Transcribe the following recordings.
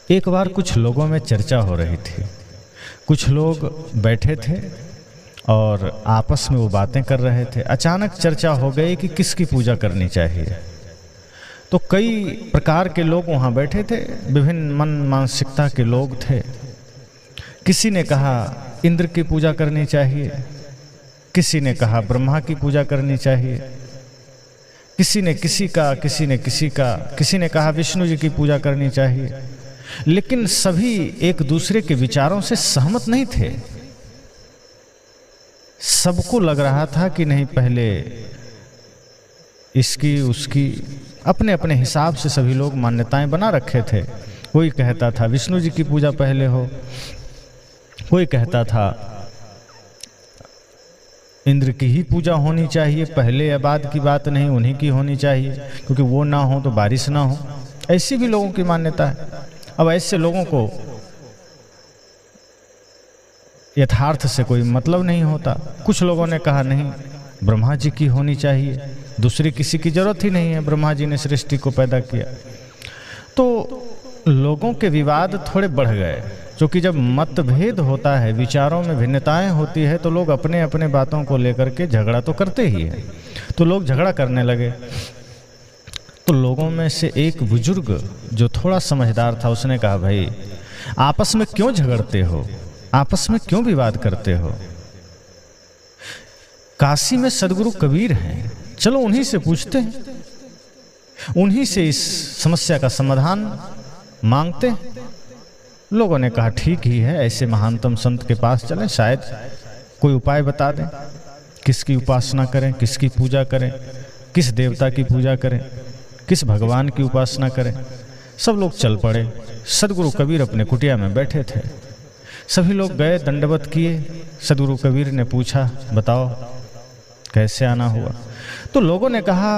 एक बार कुछ लोगों में चर्चा हो रही थी। कुछ लोग बैठे थे और आपस में वो बातें कर रहे थे। अचानक चर्चा हो गई कि किसकी पूजा करनी चाहिए। तो कई प्रकार के लोग वहाँ बैठे थे, विभिन्न मन मानसिकता के लोग थे। किसी ने कहा इंद्र की पूजा करनी चाहिए, किसी ने कहा ब्रह्मा की पूजा करनी चाहिए, किसी ने किसी का, किसी ने किसी का, किसी ने कहा विष्णु जी की पूजा करनी चाहिए। लेकिन सभी एक दूसरे के विचारों से सहमत नहीं थे। सबको लग रहा था कि नहीं, पहले इसकी उसकी, अपने अपने हिसाब से सभी लोग मान्यताएं बना रखे थे। कोई कहता था विष्णु जी की पूजा पहले हो, कोई कहता था इंद्र की ही पूजा होनी चाहिए, पहले या बाद की बात नहीं, उन्हीं की होनी चाहिए, क्योंकि वो ना हो तो बारिश ना हो। ऐसी भी लोगों की मान्यता है। अब ऐसे लोगों को यथार्थ से कोई मतलब नहीं होता। कुछ लोगों ने कहा नहीं, ब्रह्मा जी की होनी चाहिए, दूसरी किसी की जरूरत ही नहीं है, ब्रह्मा जी ने सृष्टि को पैदा किया। तो लोगों के विवाद थोड़े बढ़ गए, क्योंकि जब मतभेद होता है, विचारों में भिन्नताएं होती है, तो लोग अपने अपने बातों को लेकर के झगड़ा तो करते ही हैं। तो लोग झगड़ा करने लगे। तो लोगों में से एक बुजुर्ग जो थोड़ा समझदार था, उसने कहा भाई आपस में क्यों झगड़ते हो, आपस में क्यों विवाद करते हो। काशी में सदगुरु कबीर हैं, चलो उन्हीं से पूछते हैं, उन्हीं से इस समस्या का समाधान मांगते हैं। लोगों ने कहा ठीक ही है, ऐसे महानतम संत के पास चलें, शायद कोई उपाय बता दें, किसकी उपासना करें, किसकी पूजा करें, किस देवता की पूजा करें, किस भगवान की उपासना करें। सब लोग चल पड़े। सदगुरु कबीर अपने कुटिया में बैठे थे। सभी लोग गए, दंडवत किए। सदगुरु कबीर ने पूछा बताओ कैसे आना हुआ। तो लोगों ने कहा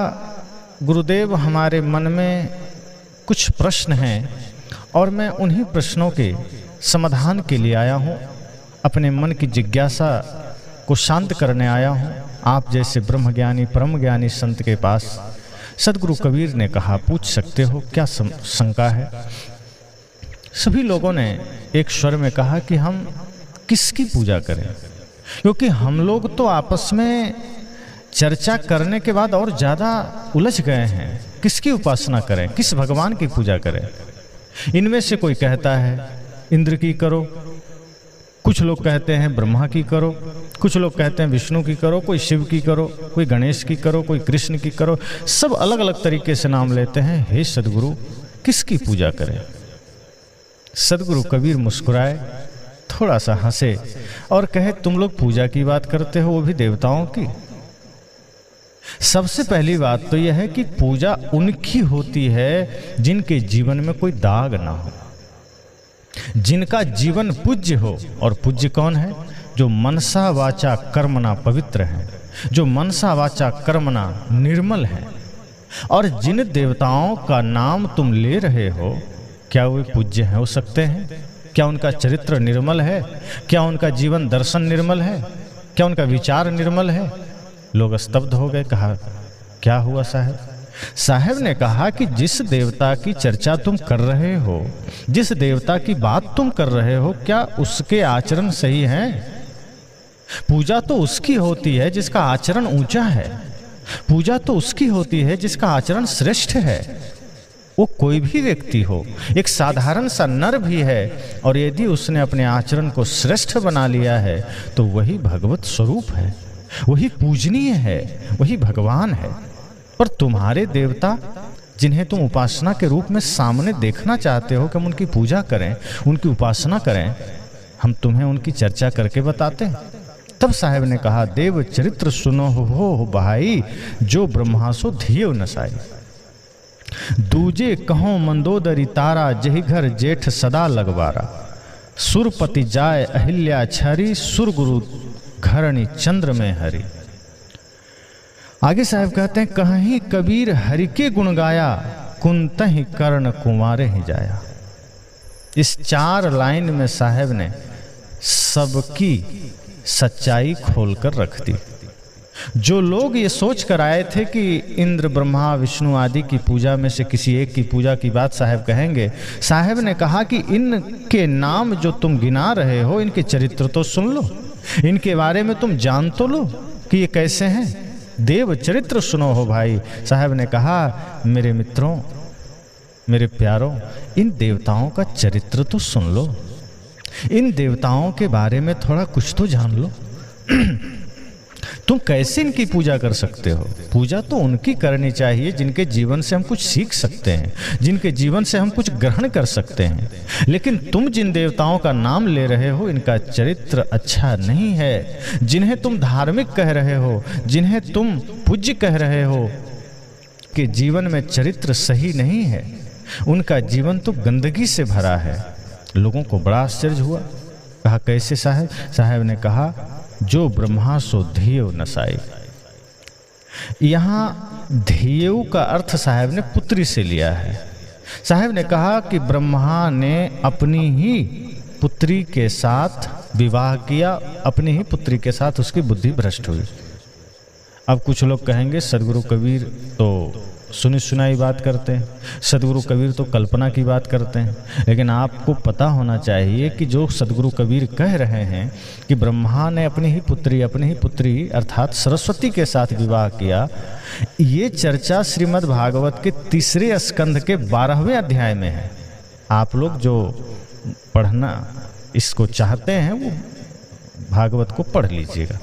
गुरुदेव हमारे मन में कुछ प्रश्न हैं और मैं उन्हीं प्रश्नों के समाधान के लिए आया हूँ, अपने मन की जिज्ञासा को शांत करने आया हूँ, आप जैसे ब्रह्मज्ञानी परम ज्ञानी संत के पास। सदगुरु कबीर ने कहा पूछ सकते हो, क्या शंका है। सभी लोगों ने एक स्वर में कहा कि हम किसकी पूजा करें, क्योंकि हम लोग तो आपस में चर्चा करने के बाद और ज़्यादा उलझ गए हैं। किसकी उपासना करें, किस भगवान की पूजा करें। इनमें से कोई कहता है इंद्र की करो, कुछ लोग कहते हैं ब्रह्मा की करो, कुछ लोग कहते हैं विष्णु की करो, कोई शिव की करो, कोई गणेश की करो, कोई कृष्ण की करो। सब अलग अलग तरीके से नाम लेते हैं। हे सदगुरु किसकी पूजा करें। सदगुरु कबीर मुस्कुराए, थोड़ा सा हंसे और कहे तुम लोग पूजा की बात करते हो, वो भी देवताओं की। सबसे पहली बात तो यह है कि पूजा उनकी होती है जिनके जीवन में कोई दाग ना हो, जिनका जीवन पूज्य हो। और पूज्य कौन है? जो मनसा वाचा कर्मणा पवित्र है, जो मनसा वाचा कर्मणा निर्मल है। और जिन देवताओं का नाम तुम ले रहे हो, क्या वे पूज्य हो सकते हैं? क्या उनका चरित्र निर्मल है? क्या उनका जीवन दर्शन निर्मल है? क्या उनका विचार निर्मल है? लोग स्तब्ध हो गए। कहा क्या हुआ साहब? साहब ने कहा कि जिस देवता की चर्चा तुम कर रहे हो, जिस देवता की बात तुम कर रहे हो, क्या उसके आचरण सही हैं? पूजा तो उसकी होती है जिसका आचरण ऊंचा है। पूजा तो उसकी होती है जिसका आचरण श्रेष्ठ है। वो कोई भी व्यक्ति हो, एक साधारण सा नर भी है, और यदि उसने अपने आचरण को श्रेष्ठ बना लिया है तो वही भगवत स्वरूप है, वही पूजनीय है, वही भगवान है। पर तुम्हारे देवता जिन्हें तुम उपासना के रूप में सामने देखना चाहते हो कि हम उनकी पूजा करें, उनकी उपासना करें, हम तुम्हें उनकी चर्चा करके बताते हैं। तब साहब ने कहा देव चरित्र सुनो हो भाई, जो ब्रह्मासो धियो नसाई। दूजे कहो मंदोदरी तारा, जही घर जेठ सदा लगवारा। सुरपति जाय अहिल्या छरी, सुरगुरु घरणी चंद्र में हरि। आगे साहब कहते हैं कहीं कबीर हरि के गुण गाया, कुंतहि कर्ण कुंवारे ही जाया। इस 4 लाइन में साहब ने सबकी सच्चाई खोलकर रख दी। जो लोग ये सोच कर आए थे कि इंद्र ब्रह्मा विष्णु आदि की पूजा में से किसी एक की पूजा की बात साहब कहेंगे, साहब ने कहा कि इनके नाम जो तुम गिना रहे हो, इनके चरित्र तो सुन लो, इनके बारे में तुम जान तो लो कि ये कैसे हैं। देव चरित्र सुनो हो भाई। साहब ने कहा, मेरे मित्रों, मेरे प्यारों, इन देवताओं का चरित्र तो सुन लो, इन देवताओं के बारे में थोड़ा कुछ तो जान लो। तुम कैसे इनकी पूजा कर सकते हो? पूजा तो उनकी करनी चाहिए जिनके जीवन से हम कुछ सीख सकते हैं, जिनके जीवन से हम कुछ ग्रहण कर सकते हैं। लेकिन तुम जिन देवताओं का नाम ले रहे हो, इनका चरित्र अच्छा नहीं है। जिन्हें तुम धार्मिक कह रहे हो, जिन्हें तुम पूज्य कह रहे हो, कि जीवन में चरित्र सही नहीं है, उनका जीवन तो गंदगी से भरा है। लोगों को बड़ा आश्चर्य हुआ। कहा, कैसे साहब? साहब ने कहा, जो ब्रह्मा सो धियो नसाई। यहाँ धियो का अर्थ साहब ने पुत्री से लिया है। साहब ने कहा कि ब्रह्मा ने अपनी ही पुत्री के साथ विवाह किया, अपनी ही पुत्री के साथ उसकी बुद्धि भ्रष्ट हुई। अब कुछ लोग कहेंगे सदगुरु कबीर तो सुनी सुनाई बात करते हैं, सदगुरु कबीर तो कल्पना की बात करते हैं। लेकिन आपको पता होना चाहिए कि जो सदगुरु कबीर कह रहे हैं कि ब्रह्मा ने अपनी ही पुत्री अर्थात सरस्वती के साथ विवाह किया, ये चर्चा श्रीमद् भागवत के 3 स्कंध के 12वें अध्याय में है। आप लोग जो पढ़ना इसको चाहते हैं वो भागवत को पढ़ लीजिएगा।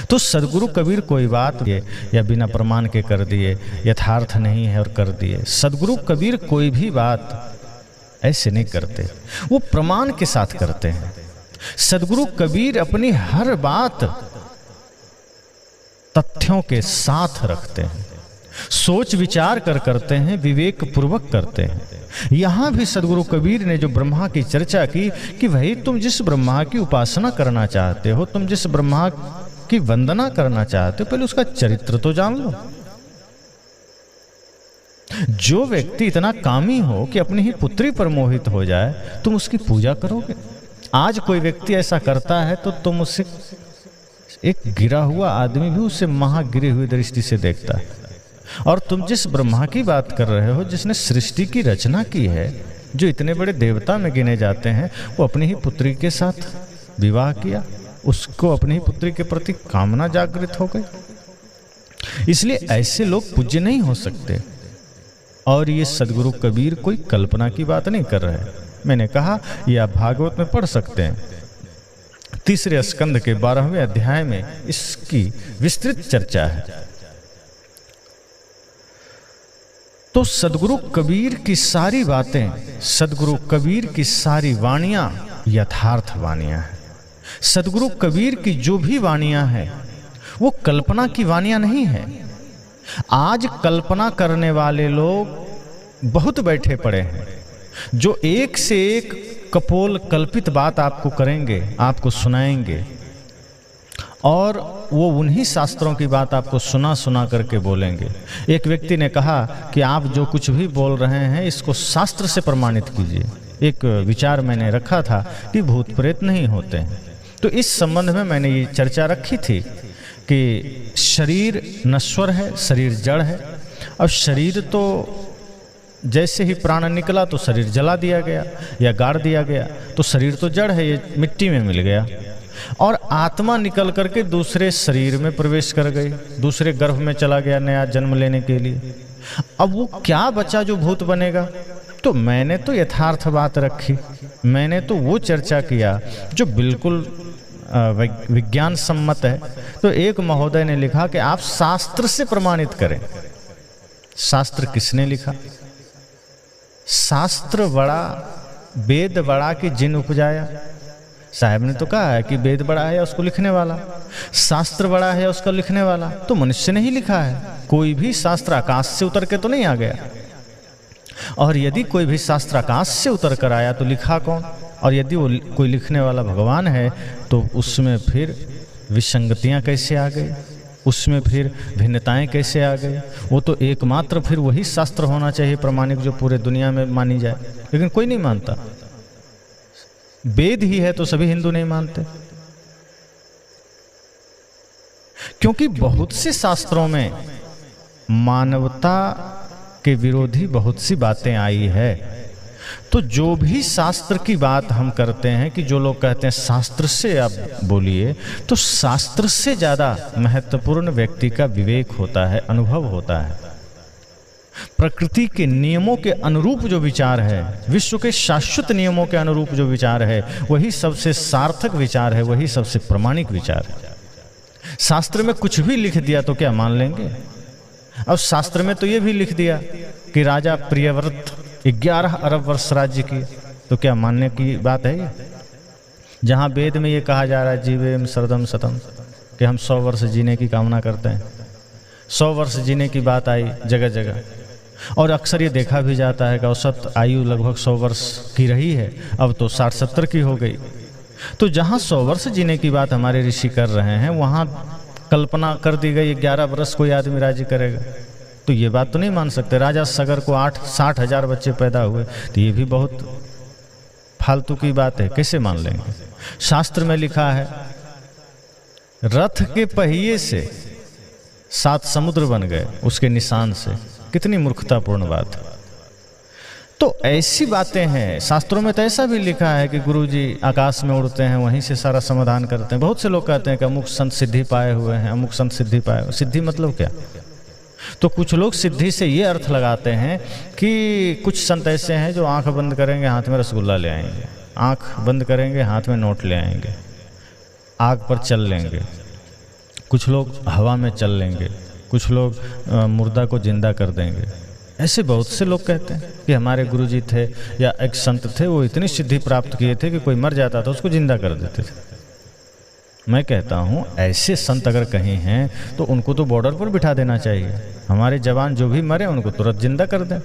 तो सदगुरु कबीर कोई बात ये या बिना प्रमाण के कर दिए, यथार्थ नहीं है और कर दिए। सदगुरु कबीर कोई भी बात ऐसे नहीं करते, वो प्रमाण के साथ करते हैं। सदगुरु कबीर अपनी हर बात तथ्यों के साथ रखते हैं, सोच विचार कर करते हैं, विवेक पूर्वक करते हैं। यहां भी सदगुरु कबीर ने जो ब्रह्मा की चर्चा की कि भाई तुम जिस ब्रह्मा की उपासना करना चाहते हो, तुम जिस ब्रह्मा की वंदना करना चाहते हो, पहले उसका चरित्र तो जान लो। जो व्यक्ति इतना कामी हो कि अपनी ही पुत्री पर मोहित हो जाए, तुम उसकी पूजा करोगे? आज कोई व्यक्ति ऐसा करता है तो तुम उससे, एक गिरा हुआ आदमी भी उससे महा गिरी हुई दृष्टि से देखता है। और तुम जिस ब्रह्मा की बात कर रहे हो, जिसने सृष्टि की रचना की है, जो इतने बड़े देवता में गिने जाते हैं, वो अपनी ही पुत्री के साथ विवाह किया, उसको अपनी ही पुत्री के प्रति कामना जागृत हो गई। इसलिए ऐसे लोग पूज्य नहीं हो सकते। और ये सदगुरु कबीर कोई कल्पना की बात नहीं कर रहे। मैंने कहा ये आप भागवत में पढ़ सकते हैं, 3 स्कंद के 12वें अध्याय में इसकी विस्तृत चर्चा है। तो सदगुरु कबीर की सारी बातें, सदगुरु कबीर की सारी वाणियां यथार्थ वाणियां हैं। सदगुरु कबीर की जो भी वाणियां हैं वो कल्पना की वाणियां नहीं है। आज कल्पना करने वाले लोग बहुत बैठे पड़े हैं, जो एक से एक कपोल कल्पित बात आपको करेंगे, आपको सुनाएंगे, और वो उन्हीं शास्त्रों की बात आपको सुना सुना करके बोलेंगे। एक व्यक्ति ने कहा कि आप जो कुछ भी बोल रहे हैं इसको शास्त्र से प्रमाणित कीजिए। एक विचार मैंने रखा था कि भूत प्रेत नहीं होते हैं। तो इस संबंध में मैंने ये चर्चा रखी थी कि शरीर नश्वर है, शरीर जड़ है। अब शरीर तो जैसे ही प्राण निकला तो शरीर जला दिया गया या गाड़ दिया गया, तो शरीर तो जड़ है, ये मिट्टी में मिल गया। और आत्मा निकल करके दूसरे शरीर में प्रवेश कर गई, दूसरे गर्भ में चला गया नया जन्म लेने के लिए। अब वो क्या बचा जो भूत बनेगा? तो मैंने तो यथार्थ बात रखी, मैंने तो वो चर्चा किया जो बिल्कुल विज्ञान सम्मत है। तो एक महोदय ने लिखा कि आप शास्त्र से प्रमाणित करें। शास्त्र किसने लिखा? शास्त्र बड़ा वेद बड़ा कि जिन उपजाया। साहब ने तो कहा है कि वेद बड़ा है उसको लिखने वाला, शास्त्र बड़ा है उसका लिखने वाला। तो मनुष्य ने ही लिखा है, कोई भी शास्त्र आकाश से उतर के तो नहीं आ गया। और यदि कोई भी शास्त्र आकाश से उतर कर आया तो लिखा कौन? और यदि वो कोई लिखने वाला भगवान है तो उसमें फिर विसंगतियां कैसे आ गई, उसमें फिर भिन्नताएं कैसे आ गई? वो तो एकमात्र फिर वही शास्त्र होना चाहिए प्रमाणिक जो पूरे दुनिया में मानी जाए, लेकिन कोई नहीं मानता। वेद ही है तो सभी हिंदू नहीं मानते। क्योंकि बहुत से शास्त्रों में मानवता के विरोधी बहुत सी बातें आई है। तो जो भी शास्त्र की बात हम करते हैं, कि जो लोग कहते हैं शास्त्र से आप बोलिए, तो शास्त्र से ज़्यादा महत्वपूर्ण व्यक्ति का विवेक होता है, अनुभव होता है। प्रकृति के नियमों के अनुरूप जो विचार है, विश्व के शाश्वत नियमों के अनुरूप जो विचार है, वही सबसे सार्थक विचार है, वही सबसे प्रामाणिक विचार है। शास्त्र में कुछ भी लिख दिया तो क्या मान लेंगे? अब शास्त्र में तो ये भी लिख दिया कि राजा प्रियव्रत 11 अरब वर्ष राज्य किए, तो क्या मानने की बात है ये? जहाँ वेद में ये कहा जा रहा है जीवेम शरदम शतम, कि हम 100 वर्ष जीने की कामना करते हैं, 100 वर्ष जीने की बात आई जगह जगह, और अक्सर ये देखा भी जाता है कि औसत आयु लगभग 100 वर्ष की रही है, अब तो 60-70 की हो गई। तो जहाँ 100 वर्ष जीने की बात हमारे ऋषि कर रहे हैं, वहाँ कल्पना कर दी गई 11 वर्ष कोई आदमी राज्य करेगा, तो ये बात तो नहीं मान सकते। राजा सगर को 60,000 बच्चे पैदा हुए, तो ये भी बहुत फालतू की बात है, कैसे मान लेंगे? शास्त्र में लिखा है रथ के पहिए से 7 समुद्र बन गए, उसके निशान से। कितनी मूर्खतापूर्ण बात है। तो ऐसी बातें हैं शास्त्रों में। तो ऐसा भी लिखा है कि गुरुजी आकाश में उड़ते हैं, वहीं से सारा समाधान करते हैं। बहुत से लोग कहते हैं कि अमुक संत सिद्धि पाए हुए हैं, अमुक संत सिद्धि पाए हुए। सिद्धि मतलब क्या? तो कुछ लोग सिद्धि से ये अर्थ लगाते हैं कि कुछ संत ऐसे हैं जो आंख बंद करेंगे हाथ में रसगुल्ला ले आएंगे, आंख बंद करेंगे हाथ में नोट ले आएंगे, आग पर चल लेंगे, कुछ लोग हवा में चल लेंगे, कुछ लोग मुर्दा को जिंदा कर देंगे। ऐसे बहुत से लोग कहते हैं कि हमारे गुरुजी थे या एक संत थे, वो इतनी सिद्धि प्राप्त किए थे कि कोई मर जाता था उसको जिंदा कर देते थे। मैं कहता हूँ ऐसे संत अगर कहीं हैं तो उनको तो बॉर्डर पर बिठा देना चाहिए। हमारे जवान जो भी मरे उनको तुरंत जिंदा कर दें।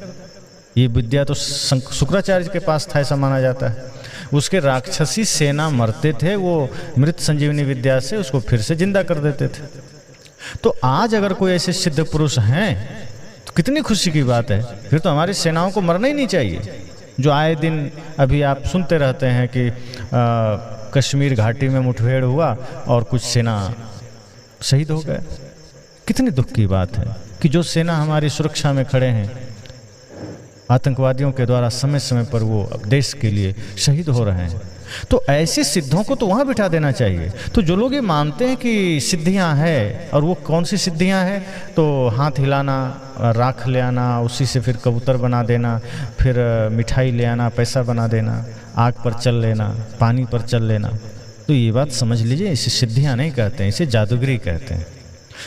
ये विद्या तो शुक्राचार्य के पास था, ऐसा माना जाता है। उसके राक्षसी सेना मरते थे, वो मृत संजीवनी विद्या से उसको फिर से जिंदा कर देते थे। तो आज अगर कोई ऐसे सिद्ध पुरुष हैं तो कितनी खुशी की बात है। फिर तो हमारी सेनाओं को मरना ही नहीं चाहिए। जो आए दिन अभी आप सुनते रहते हैं कि कश्मीर घाटी में मुठभेड़ हुआ और कुछ सेना शहीद हो गए। कितनी दुख की बात है कि जो सेना हमारी सुरक्षा में खड़े हैं, आतंकवादियों के द्वारा समय समय पर वो देश के लिए शहीद हो रहे हैं। तो ऐसे सिद्धों को तो वहाँ बिठा देना चाहिए। तो जो लोग ये मानते हैं कि सिद्धियाँ हैं, और वो कौन सी सिद्धियाँ हैं, तो हाथ हिलाना, राख ले आना, उसी से फिर कबूतर बना देना, फिर मिठाई ले आना, पैसा बना देना, आग पर चल लेना, पानी पर चल लेना, तो ये बात समझ लीजिए, इसे सिद्धियाँ नहीं कहते हैं, इसे जादूगरी कहते हैं।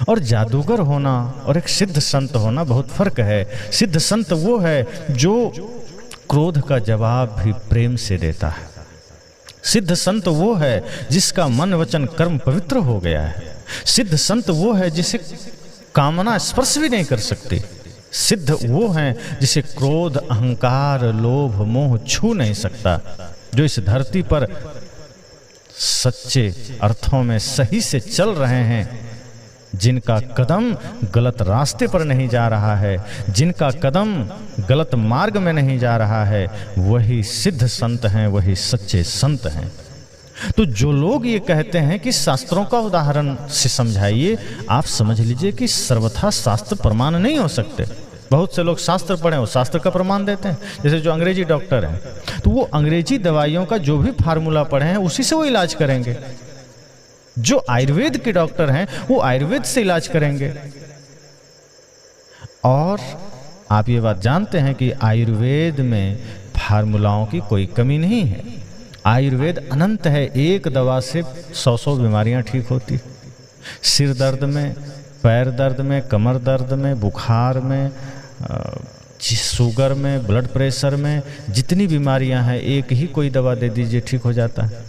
और जादूगर होना और एक सिद्ध संत होना बहुत फर्क है। सिद्ध संत वो है जो क्रोध का जवाब भी प्रेम से देता है। सिद्ध संत वो है जिसका मन वचन कर्म पवित्र हो गया है। सिद्ध संत वो है जिसे कामना स्पर्श भी नहीं कर सकती। सिद्ध वो है जिसे क्रोध, अहंकार, लोभ, मोह छू नहीं सकता। जो इस धरती पर सच्चे अर्थों में सही से चल रहे हैं, जिनका कदम गलत रास्ते पर नहीं जा रहा है, जिनका कदम गलत मार्ग में नहीं जा रहा है, वही सिद्ध संत हैं, वही सच्चे संत हैं। तो जो लोग ये कहते हैं कि शास्त्रों का उदाहरण से समझाइए, आप समझ लीजिए कि सर्वथा शास्त्र प्रमाण नहीं हो सकते। बहुत से लोग शास्त्र पढ़े, वो शास्त्र का प्रमाण देते हैं। जैसे जो अंग्रेजी डॉक्टर हैं, तो वो अंग्रेजी दवाइयों का जो भी फार्मूला पढ़े हैं उसी से वो इलाज करेंगे। जो आयुर्वेद के डॉक्टर हैं वो आयुर्वेद से इलाज करेंगे। और आप ये बात जानते हैं कि आयुर्वेद में फार्मूलाओं की कोई कमी नहीं है। आयुर्वेद अनंत है। एक दवा से 100 बीमारियां ठीक होती। सिर दर्द में, पैर दर्द में, कमर दर्द में, बुखार में, शुगर में, ब्लड प्रेशर में, जितनी बीमारियां हैं एक ही कोई दवा दे दीजिए, ठीक हो जाता है।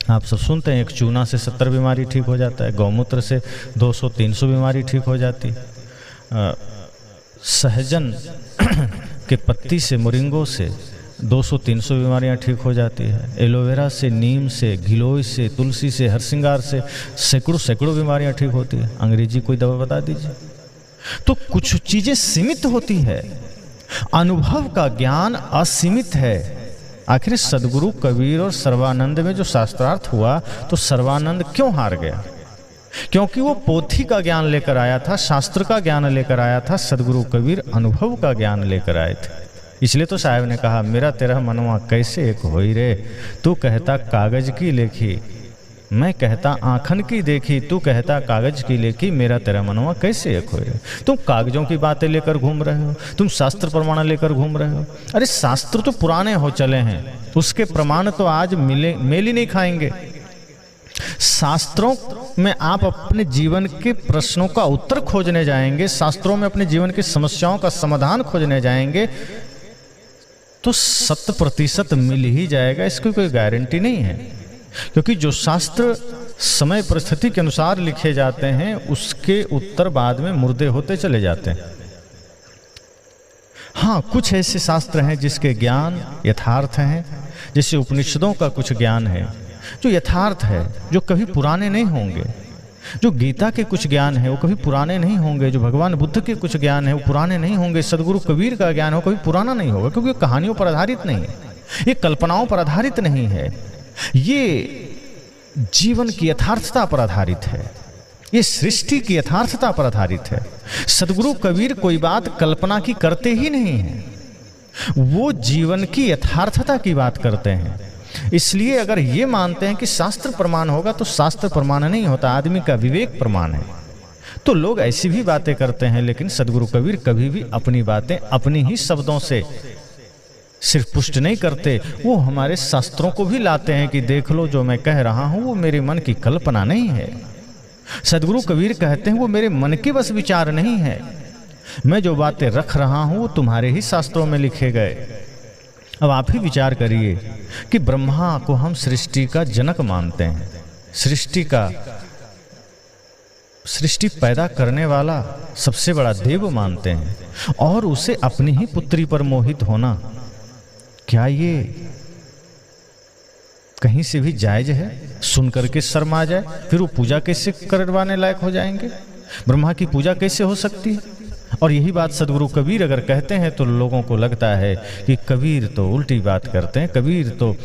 आप सब सुनते हैं एक चूना से 70 बीमारी ठीक हो जाता है, गौमूत्र से 200-300 बीमारी ठीक हो जाती, सहजन के पत्ती से, मोरिंगो से 200-300 बीमारियां ठीक हो जाती है, एलोवेरा से, नीम से, गिलोय से, तुलसी से, हरसिंगार से सैकड़ों बीमारियां ठीक होती है। अंग्रेजी कोई दवा बता दीजिए। तो कुछ चीज़ें सीमित होती है, अनुभव का ज्ञान असीमित है। आखिर सदगुरु कबीर और सर्वानंद में जो शास्त्रार्थ हुआ, तो सर्वानंद क्यों हार गया? क्योंकि वो पोथी का ज्ञान लेकर आया था, शास्त्र का ज्ञान लेकर आया था, सदगुरु कबीर अनुभव का ज्ञान लेकर आए थे। इसलिए तो साहब ने कहा, मेरा तेरा मनवा कैसे एक होई रे, तू कहता कागज की लेखी, मैं कहता आँखन की देखी, तू कहता कागज की लेखी, मेरा तेरा मनवा कैसे एक होई रे। तुम कागजों की बातें लेकर घूम रहे हो, तुम शास्त्र प्रमाण लेकर घूम रहे हो। अरे शास्त्र तो पुराने हो चले हैं, उसके प्रमाण तो आज मेल ही नहीं खाएंगे। शास्त्रों में आप अपने जीवन के प्रश्नों का उत्तर खोजने जाएंगे, शास्त्रों में अपने जीवन की समस्याओं का समाधान खोजने जाएंगे तो 100% मिल ही जाएगा, इसकी कोई गारंटी नहीं है। क्योंकि जो शास्त्र समय परिस्थिति के अनुसार लिखे जाते हैं उसके उत्तर बाद में मुर्दे होते चले जाते हैं। हाँ, कुछ ऐसे शास्त्र हैं जिसके ज्ञान यथार्थ हैं, जैसे उपनिषदों का कुछ ज्ञान है जो यथार्थ है, जो कभी पुराने नहीं होंगे। जो गीता के कुछ ज्ञान है वो कभी पुराने नहीं होंगे, जो भगवान बुद्ध के कुछ ज्ञान है वो पुराने नहीं होंगे, सदगुरु कबीर का ज्ञान हो कभी पुराना नहीं होगा, क्योंकि ये कहानियों पर आधारित नहीं है, ये कल्पनाओं पर आधारित नहीं है, ये जीवन की यथार्थता पर आधारित है, ये सृष्टि की यथार्थता पर आधारित है। सदगुरु कबीर कोई बात कल्पना की करते ही नहीं है, वो जीवन की यथार्थता की बात करते हैं। इसलिए अगर ये मानते हैं कि शास्त्र प्रमाण होगा तो शास्त्र प्रमाण नहीं होता, आदमी का विवेक प्रमाण है। तो लोग ऐसी भी बातें करते हैं, लेकिन सदगुरु कबीर कभी भी अपनी बातें अपनी ही शब्दों से सिर्फ पुष्ट नहीं करते, वो हमारे शास्त्रों को भी लाते हैं कि देख लो जो मैं कह रहा हूं वो मेरे मन की कल्पना नहीं है। सदगुरु कबीर कहते हैं वो मेरे मन के बस विचार नहीं है, मैं जो बातें रख रहा हूं वो तुम्हारे ही शास्त्रों में लिखे गए। अब आप ही विचार करिए कि ब्रह्मा को हम सृष्टि का जनक मानते हैं, सृष्टि पैदा करने वाला सबसे बड़ा देव मानते हैं, और उसे अपनी ही पुत्री पर मोहित होना, क्या ये कहीं से भी जायज है? सुन करके शर्म आ जाए, फिर वो पूजा कैसे करवाने लायक हो जाएंगे? ब्रह्मा की पूजा कैसे हो सकती है? और यही बात सदगुरु कबीर अगर कहते हैं तो लोगों को लगता है कि कबीर तो उल्टी बात करते हैं, कबीर तो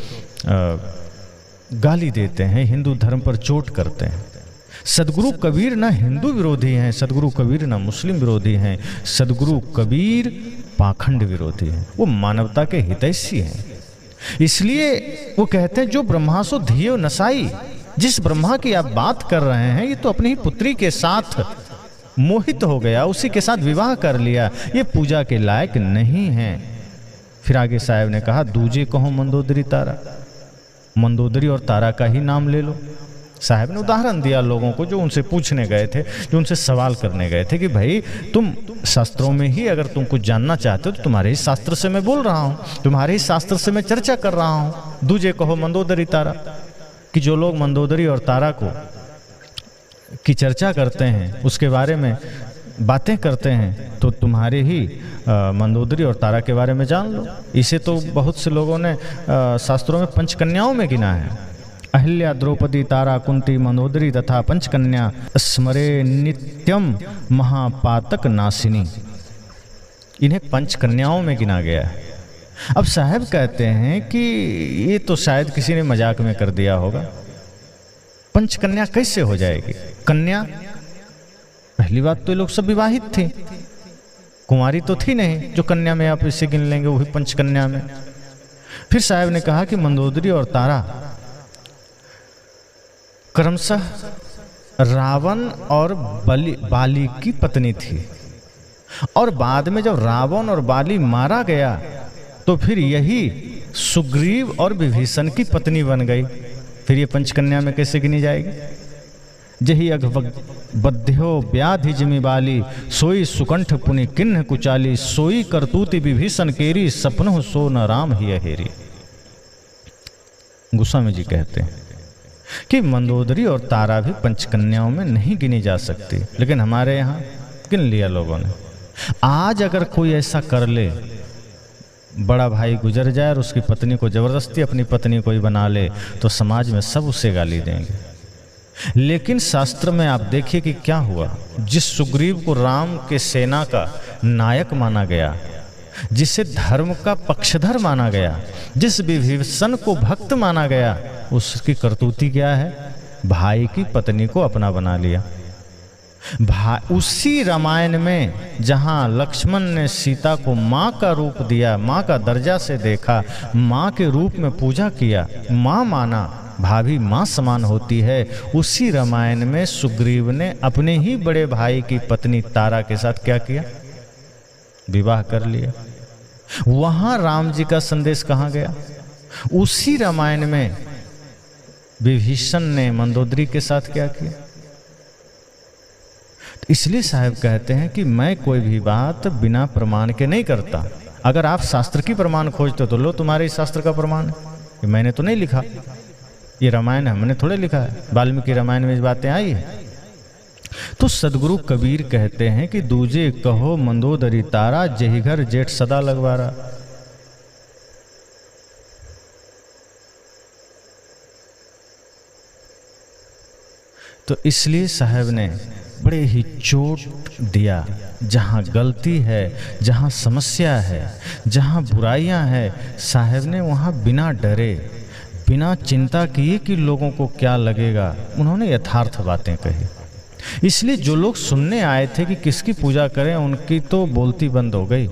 गाली देते हैं, हिंदू धर्म पर चोट करते हैं। सदगुरु कबीर ना हिंदू विरोधी हैं, सदगुरु कबीर ना मुस्लिम विरोधी हैं, सदगुरु कबीर पाखंड विरोधी हैं, वो मानवता के हितैषी हैं। इसलिए वो कहते हैं जो ब्रह्मा सो धियो नसाई, जिस ब्रह्मा की आप बात कर रहे हैं ये तो अपनी ही पुत्री के साथ मोहित हो गया, उसी के साथ विवाह कर लिया, ये पूजा के लायक नहीं है। फिर आगे साहब ने कहा, दूजे कहो मंदोदरी तारा, मंदोदरी और तारा का ही नाम ले लो। साहब ने उदाहरण दिया लोगों को जो उनसे पूछने गए थे, जो उनसे सवाल करने गए थे कि भाई तुम शास्त्रों में ही अगर तुम कुछ जानना चाहते हो तो तुम्हारे ही शास्त्र से मैं बोल रहा हूँ, तुम्हारे ही शास्त्र से मैं चर्चा कर रहा हूँ। दूजे कहो मंदोदरी तारा, कि जो लोग मंदोदरी और तारा को की चर्चा करते हैं, उसके बारे में बातें करते हैं, तो तुम्हारे ही मंदोदरी और तारा के बारे में जान लो। इसे तो बहुत से लोगों ने शास्त्रों में पंचकन्याओं में गिना है, अहिल्या, द्रौपदी, तारा, कुंती, मंदोदरी तथा पंचकन्या स्मरे नित्यम महापातक नासिनी, इन्हें पंचकन्याओं में गिना गया है। अब साहब कहते हैं कि ये तो शायद किसी ने मजाक में कर दिया होगा, पंचकन्या कैसे हो जाएगी? कन्या, पहली बात तो ये लोग सब विवाहित थे, कुंवारी तो थी नहीं जो कन्या में आप इसे गिन लेंगे, वही पंचकन्या में। फिर साहब ने कहा कि मंदोदरी और तारा क्रमशः रावण और बाली की पत्नी थी, और बाद में जब रावण और बाली मारा गया तो फिर यही सुग्रीव और विभीषण की पत्नी बन गई। फिर ये पंचकन्या में कैसे गिनी जाएगी? जही अघबध्यो व्याधि जिमि बाली, सोई सुकंठ पुनि किन्ह कुचाली, सोई करतूति विभीषण केरी, सपनों सो न राम ही अहेरी। गोस्वामी जी कहते हैं कि मंदोदरी और तारा भी पंचकन्याओं में नहीं गिनी जा सकती, लेकिन हमारे यहाँ गिन लिया लोगों ने। आज अगर कोई ऐसा कर ले, बड़ा भाई गुजर जाए और उसकी पत्नी को जबरदस्ती अपनी पत्नी को ही बना ले, तो समाज में सब उसे गाली देंगे। लेकिन शास्त्र में आप देखिए कि क्या हुआ। जिस सुग्रीव को राम के सेना का नायक माना गया, जिसे धर्म का पक्षधर माना गया, जिस विभीषण को भक्त माना गया, उसकी करतूती क्या है? भाई की पत्नी को अपना बना लिया। उसी रामायण में जहां लक्ष्मण ने सीता को माँ का रूप दिया, माँ का दर्जा से देखा, माँ के रूप में पूजा किया, माँ माना, भाभी माँ समान होती है, उसी रामायण में सुग्रीव ने अपने ही बड़े भाई की पत्नी तारा के साथ क्या किया? विवाह कर लिया। वहां राम जी का संदेश कहां गया? उसी रामायण में विभीषण ने मंदोदरी के साथ क्या किया? इसलिए साहब कहते हैं कि मैं कोई भी बात बिना प्रमाण के नहीं करता। अगर आप शास्त्र की प्रमाण खोजते हो तो लो, तुम्हारे इस शास्त्र का प्रमाण है। मैंने तो नहीं लिखा, ये रामायण हमने थोड़े लिखा है, वाल्मीकि रामायण में इस बातें आई है। तो सदगुरु कबीर कहते हैं कि दूजे कहो मंदोदरी तारा, जेहि घर जेठ सदा लगवारा। तो इसलिए साहब ने बड़े ही चोट दिया। जहाँ गलती है, जहाँ समस्या है, जहाँ बुराइयां हैं, साहब ने वहाँ बिना डरे, बिना चिंता किए कि लोगों को क्या लगेगा, उन्होंने यथार्थ बातें कही। इसलिए जो लोग सुनने आए थे कि किसकी पूजा करें, उनकी तो बोलती बंद हो गई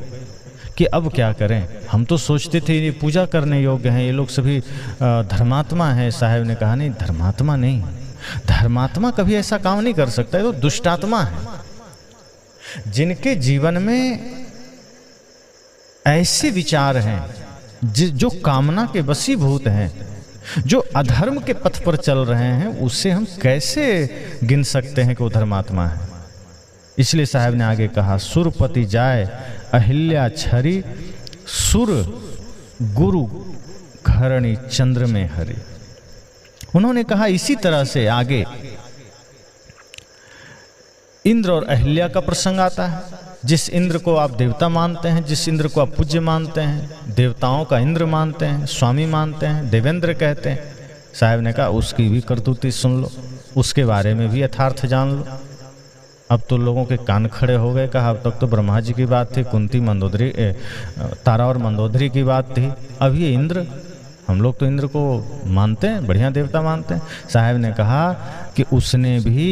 कि अब क्या करें। हम तो सोचते थे ये पूजा करने योग्य हैं, ये लोग सभी धर्मात्मा हैं। साहब ने कहा नहीं, धर्मात्मा नहीं, धर्मात्मा कभी ऐसा काम नहीं कर सकता, ये तो दुष्टात्मा है। जिनके जीवन में ऐसे विचार हैं, जो कामना के वशीभूत हैं, जो अधर्म के पथ पर चल रहे हैं, उससे हम कैसे गिन सकते हैं कि वो धर्मात्मा है। इसलिए साहब ने आगे कहा, सुरपति जाय अहिल्या छरी, सुर गुरु घरणी चंद्र में हरि। उन्होंने कहा इसी तरह से आगे इंद्र और अहिल्या का प्रसंग आता है। जिस इंद्र को आप देवता मानते हैं, जिस इंद्र को आप पूज्य मानते हैं, देवताओं का इंद्र मानते हैं, स्वामी मानते हैं, देवेंद्र कहते हैं, साहब ने कहा उसकी भी करतूती सुन लो, उसके बारे में भी यथार्थ जान लो। अब तो लोगों के कान खड़े हो गए। कहा अब तक तो ब्रह्मा जी की बात थी, कुंती मंदोदरी, तारा और मंदोदरी की बात थी, अब ये इंद्र, हम लोग तो इंद्र को मानते हैं, बढ़िया देवता मानते हैं। साहब ने कहा कि उसने भी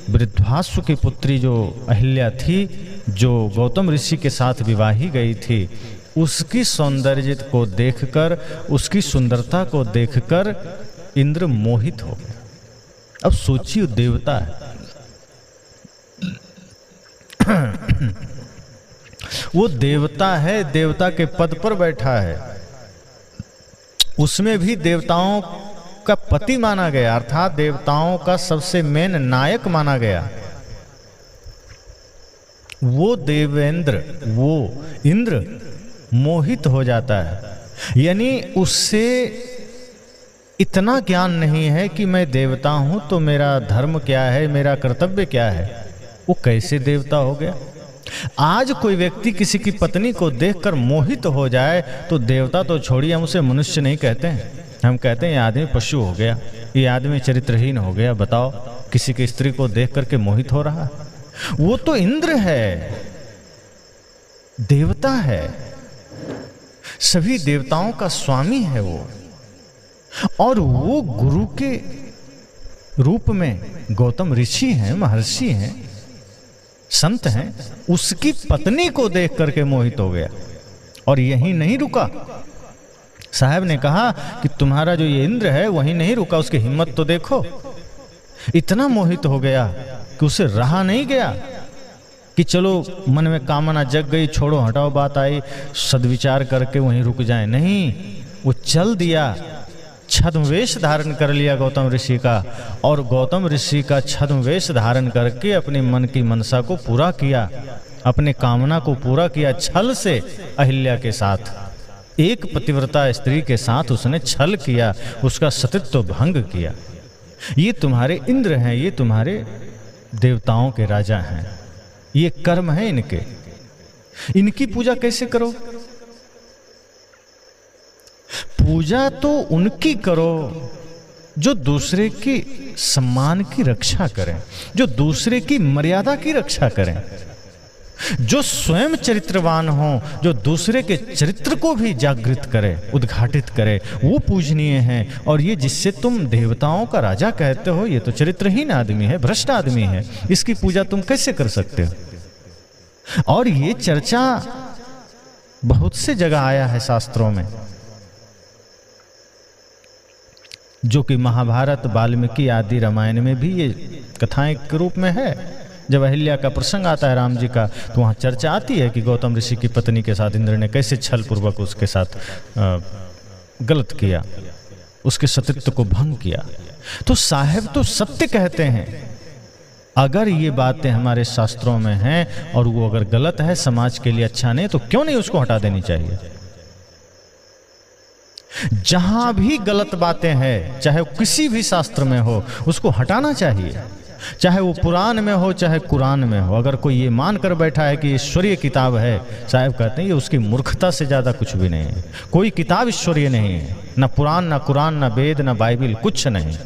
वृद्धासु की पुत्री जो अहिल्या थी, जो गौतम ऋषि के साथ विवाही गई थी, उसकी सौंदर्य को देखकर, उसकी सुंदरता को देखकर इंद्र मोहित हो गया। अब सोचिए, देवता है वो देवता है, देवता के पद पर बैठा है, उसमें भी देवताओं का पति माना गया, अर्थात देवताओं का सबसे मेन नायक माना गया। वो देवेंद्र, वो इंद्र मोहित हो जाता है। यानी उससे इतना ज्ञान नहीं है कि मैं देवता हूं तो मेरा धर्म क्या है, मेरा कर्तव्य क्या है। वो कैसे देवता हो गया? आज कोई व्यक्ति किसी की पत्नी को देखकर मोहित हो जाए तो देवता तो छोड़िए, हम उसे मनुष्य नहीं कहते हैं, हम कहते हैं ये आदमी पशु हो गया, ये आदमी चरित्रहीन हो गया। बताओ, किसी की स्त्री को देख करके मोहित हो रहा है? वो तो इंद्र है, देवता है, सभी देवताओं का स्वामी है वो, और वो गुरु के रूप में गौतम ऋषि हैं, महर्षि हैं, संत हैं। उसकी पत्नी को देख करके मोहित हो गया। और यहीं नहीं रुका, साहब ने कहा कि तुम्हारा जो ये इंद्र है वहीं नहीं रुका, उसकी हिम्मत तो देखो। इतना मोहित हो गया कि उसे रहा नहीं गया कि चलो मन में कामना जग गई, छोड़ो हटाओ बात आई, सद्विचार करके वहीं रुक जाए। नहीं, वो चल दिया, छद्मवेश धारण कर लिया गौतम ऋषि का, और गौतम ऋषि का छद्मवेश धारण करके अपने मन की मनसा को पूरा किया, अपने कामना को पूरा किया छल से। अहिल्या के साथ, एक पतिव्रता स्त्री के साथ उसने छल किया, उसका सतीत्व भंग किया। ये तुम्हारे इंद्र हैं, ये तुम्हारे देवताओं के राजा हैं, ये कर्म है इनके, इनकी पूजा कैसे करो? पूजा तो उनकी करो जो दूसरे की सम्मान की रक्षा करें, जो दूसरे की मर्यादा की रक्षा करें। जो स्वयं चरित्रवान हो, जो दूसरे के चरित्र को भी जागृत करे, उद्घाटित करे, वो पूजनीय है। और ये जिससे तुम देवताओं का राजा कहते हो, ये तो चरित्रहीन आदमी है, भ्रष्ट आदमी है, इसकी पूजा तुम कैसे कर सकते हो? और ये चर्चा बहुत से जगह आया है शास्त्रों में, जो कि महाभारत, वाल्मीकि आदि रामायण में भी ये कथाएं के रूप में है। जब अहिल्या का प्रसंग आता है राम जी का, तो वहाँ चर्चा आती है कि गौतम ऋषि की पत्नी के साथ इंद्र ने कैसे छल पूर्वक उसके साथ गलत किया, उसके सतीत्व को भंग किया। तो साहेब तो सत्य कहते हैं। अगर ये बातें हमारे शास्त्रों में हैं और वो अगर गलत है, समाज के लिए अच्छा नहीं, तो क्यों नहीं उसको हटा देनी चाहिए? जहां भी गलत बातें हैं, चाहे किसी भी शास्त्र में हो, उसको हटाना चाहिए। चाहे वो पुराण में हो, चाहे कुरान में हो। अगर कोई ये मान कर बैठा है कि ईश्वरीय किताब है, साहब कहते हैं ये उसकी मूर्खता से ज्यादा कुछ भी नहीं है। कोई किताब ईश्वरीय नहीं है, ना पुराण, ना कुरान, ना वेद, ना बाइबिल, कुछ नहीं।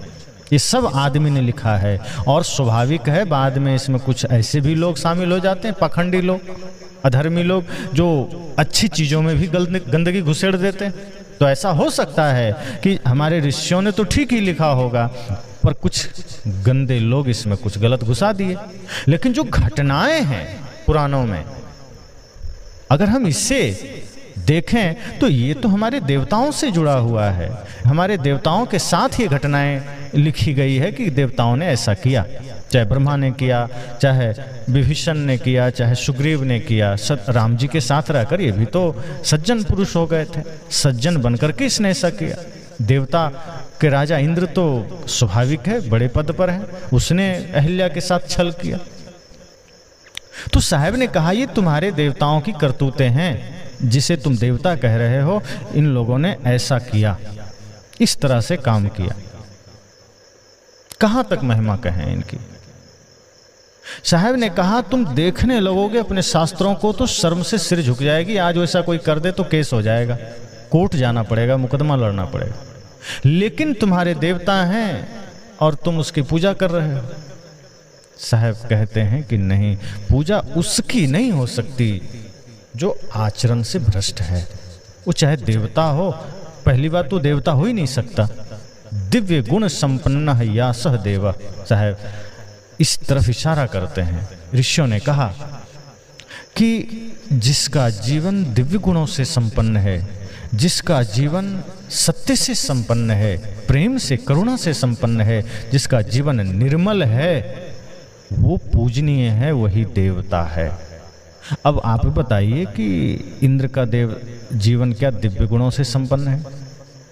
ये सब आदमी ने लिखा है। और स्वाभाविक है बाद में इसमें कुछ ऐसे भी लोग शामिल हो जाते हैं, पाखंडी लोग, अधर्मी लोग, जो अच्छी चीजों में भी गंदगी घुसेड़ देते हैं। तो ऐसा हो सकता है कि हमारे ऋषियों ने तो ठीक ही लिखा होगा, पर कुछ गंदे लोग इसमें कुछ गलत घुसा दिए। लेकिन जो घटनाएं हैं पुराणों में, अगर हम इससे देखें तो ये तो हमारे देवताओं से जुड़ा हुआ है। हमारे देवताओं के साथ ये घटनाएं लिखी गई है कि देवताओं ने ऐसा किया। चाहे ब्रह्मा ने किया, चाहे विभीषण ने किया, चाहे सुग्रीव ने किया। राम जी के साथ रहकर ये भी तो सज्जन पुरुष हो गए थे, सज्जन बनकर के इसने ऐसा किया। देवता के राजा इंद्र तो स्वाभाविक है, बड़े पद पर है, उसने अहिल्या के साथ छल किया। तो साहब ने कहा ये तुम्हारे देवताओं की करतूतें हैं, जिसे तुम देवता कह रहे हो, इन लोगों ने ऐसा किया, इस तरह से काम किया। कहां तक महिमा कहें इनकी। साहब ने कहा तुम देखने लगोगे अपने शास्त्रों को तो शर्म से सिर झुक जाएगी। आज वैसा कोई कर दे तो केस हो जाएगा, कोर्ट जाना पड़ेगा, मुकदमा लड़ना पड़ेगा। लेकिन तुम्हारे देवता हैं और तुम उसकी पूजा कर रहे हो। साहब कहते हैं कि नहीं, पूजा उसकी नहीं हो सकती जो आचरण से भ्रष्ट है। वो चाहे देवता हो, पहली बात तो देवता हो ही नहीं सकता। दिव्य गुण संपन्न है या सह देवा। साहब इस तरफ इशारा करते हैं। ऋषियों ने कहा कि जिसका जीवन दिव्य गुणों से संपन्न है, जिसका जीवन सत्य से संपन्न है, प्रेम से, करुणा से संपन्न है, जिसका जीवन निर्मल है, वो पूजनीय है, वही देवता है। अब आप बताइए कि इंद्र का देव जीवन क्या दिव्य गुणों से संपन्न है?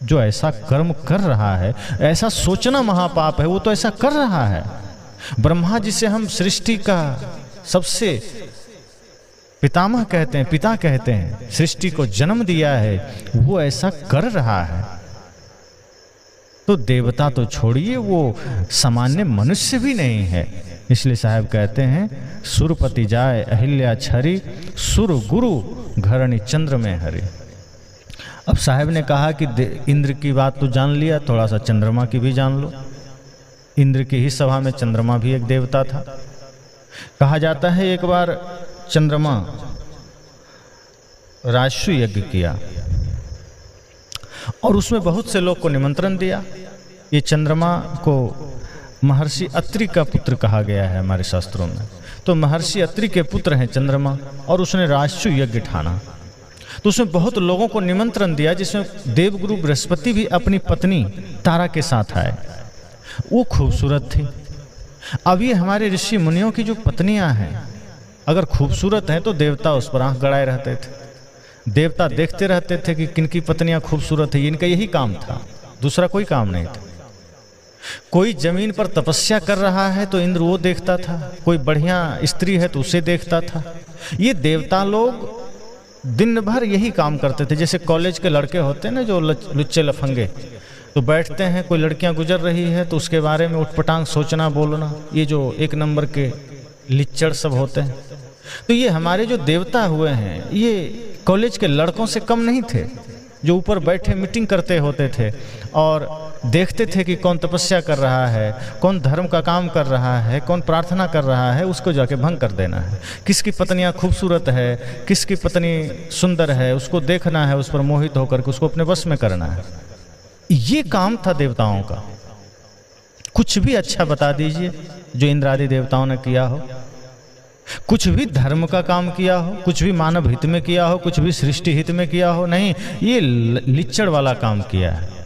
जो ऐसा कर्म कर रहा है, ऐसा सोचना महापाप है, वो तो ऐसा कर रहा है। ब्रह्मा जिसे हम सृष्टि का सबसे पितामह कहते हैं, पिता कहते हैं, सृष्टि को जन्म दिया है, वो ऐसा कर रहा है। तो देवता तो छोड़िए, वो सामान्य मनुष्य भी नहीं है। इसलिए साहब कहते हैं सुरपति जाए अहिल्या छरी, सुर गुरु घरणी चंद्र में हरि। अब साहब ने कहा कि इंद्र की बात तो जान लिया, थोड़ा सा चंद्रमा की भी जान लो। इंद्र की ही सभा में चंद्रमा भी एक देवता था। कहा जाता है एक बार चंद्रमा राजस्व यज्ञ किया और उसमें बहुत से लोग को निमंत्रण दिया। ये चंद्रमा को महर्षि अत्रि का पुत्र कहा गया है हमारे शास्त्रों में। तो महर्षि अत्रि के पुत्र हैं चंद्रमा, और उसने राजस्व यज्ञ ठाना। तो उसमें बहुत लोगों को निमंत्रण दिया, जिसमें देवगुरु बृहस्पति भी अपनी पत्नी तारा के साथ आए। वो खूबसूरत थी। अब ये हमारे ऋषि मुनियों की जो पत्नियां हैं, अगर खूबसूरत हैं तो देवता उस पर आंख गड़ाए रहते थे। देवता देखते रहते थे कि किनकी पत्नियां खूबसूरत है। इनका यही काम था, दूसरा कोई काम नहीं था। कोई जमीन पर तपस्या कर रहा है तो इंद्र वो देखता था, कोई बढ़िया स्त्री है तो उसे देखता था। ये देवता लोग दिन भर यही काम करते थे। जैसे कॉलेज के लड़के होते हैं ना, जो लुच्चे लफंगे, तो बैठते हैं, कोई लड़कियां गुजर रही है तो उसके बारे में उठपटांग सोचना, बोलना। ये जो एक नंबर के लिच्चड़ सब होते हैं। तो ये हमारे जो देवता हुए हैं, ये कॉलेज के लड़कों से कम नहीं थे। जो ऊपर बैठे मीटिंग करते होते थे और देखते थे कि कौन तपस्या कर रहा है, कौन धर्म का काम कर रहा है, कौन प्रार्थना कर रहा है, उसको जाके भंग कर देना है। किसकी पत्नियां खूबसूरत है, किसकी पत्नी सुंदर है, उसको देखना है, उस पर मोहित होकर के उसको अपने वश में करना है। ये काम था देवताओं का। कुछ भी अच्छा बता दीजिए जो इंद्र आदि देवताओं ने किया हो, कुछ भी धर्म का काम किया हो, कुछ भी मानव हित में किया हो, कुछ भी सृष्टि हित में किया हो, नहीं, ये लिच्चड़ वाला काम किया है।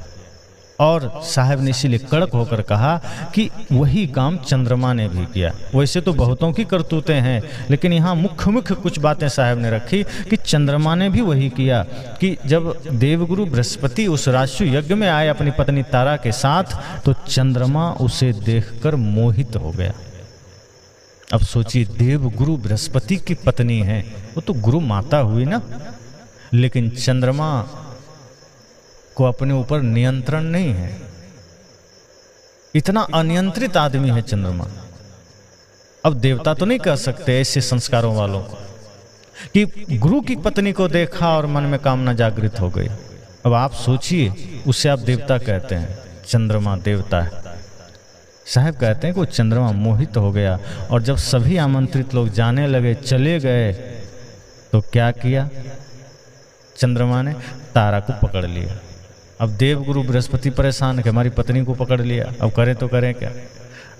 और साहब ने इसीलिए कड़क होकर कहा कि वही काम चंद्रमा ने भी किया। वैसे तो बहुतों की करतूतें हैं, लेकिन यहाँ मुख्य मुख्य कुछ बातें साहब ने रखी कि चंद्रमा ने भी वही किया कि जब देवगुरु बृहस्पति उस राजसु यज्ञ में आए अपनी पत्नी तारा के साथ, तो चंद्रमा उसे देखकर मोहित हो गया। अब सोचिए, देवगुरु बृहस्पति की पत्नी है, वो तो गुरु माता हुई ना, लेकिन चंद्रमा को अपने ऊपर नियंत्रण नहीं है। इतना अनियंत्रित आदमी है चंद्रमा। अब देवता तो नहीं कह सकते ऐसे संस्कारों वालों को कि गुरु की पत्नी को देखा और मन में कामना जागृत हो गई। अब आप सोचिए, उससे आप देवता कहते हैं, चंद्रमा देवता है। साहब कहते हैं कि वो चंद्रमा मोहित हो गया और जब सभी आमंत्रित लोग जाने लगे, चले गए, तो क्या किया चंद्रमा ने? तारा को पकड़ लिया। अब देवगुरु बृहस्पति परेशान है कि हमारी पत्नी को पकड़ लिया, अब करें तो करें क्या।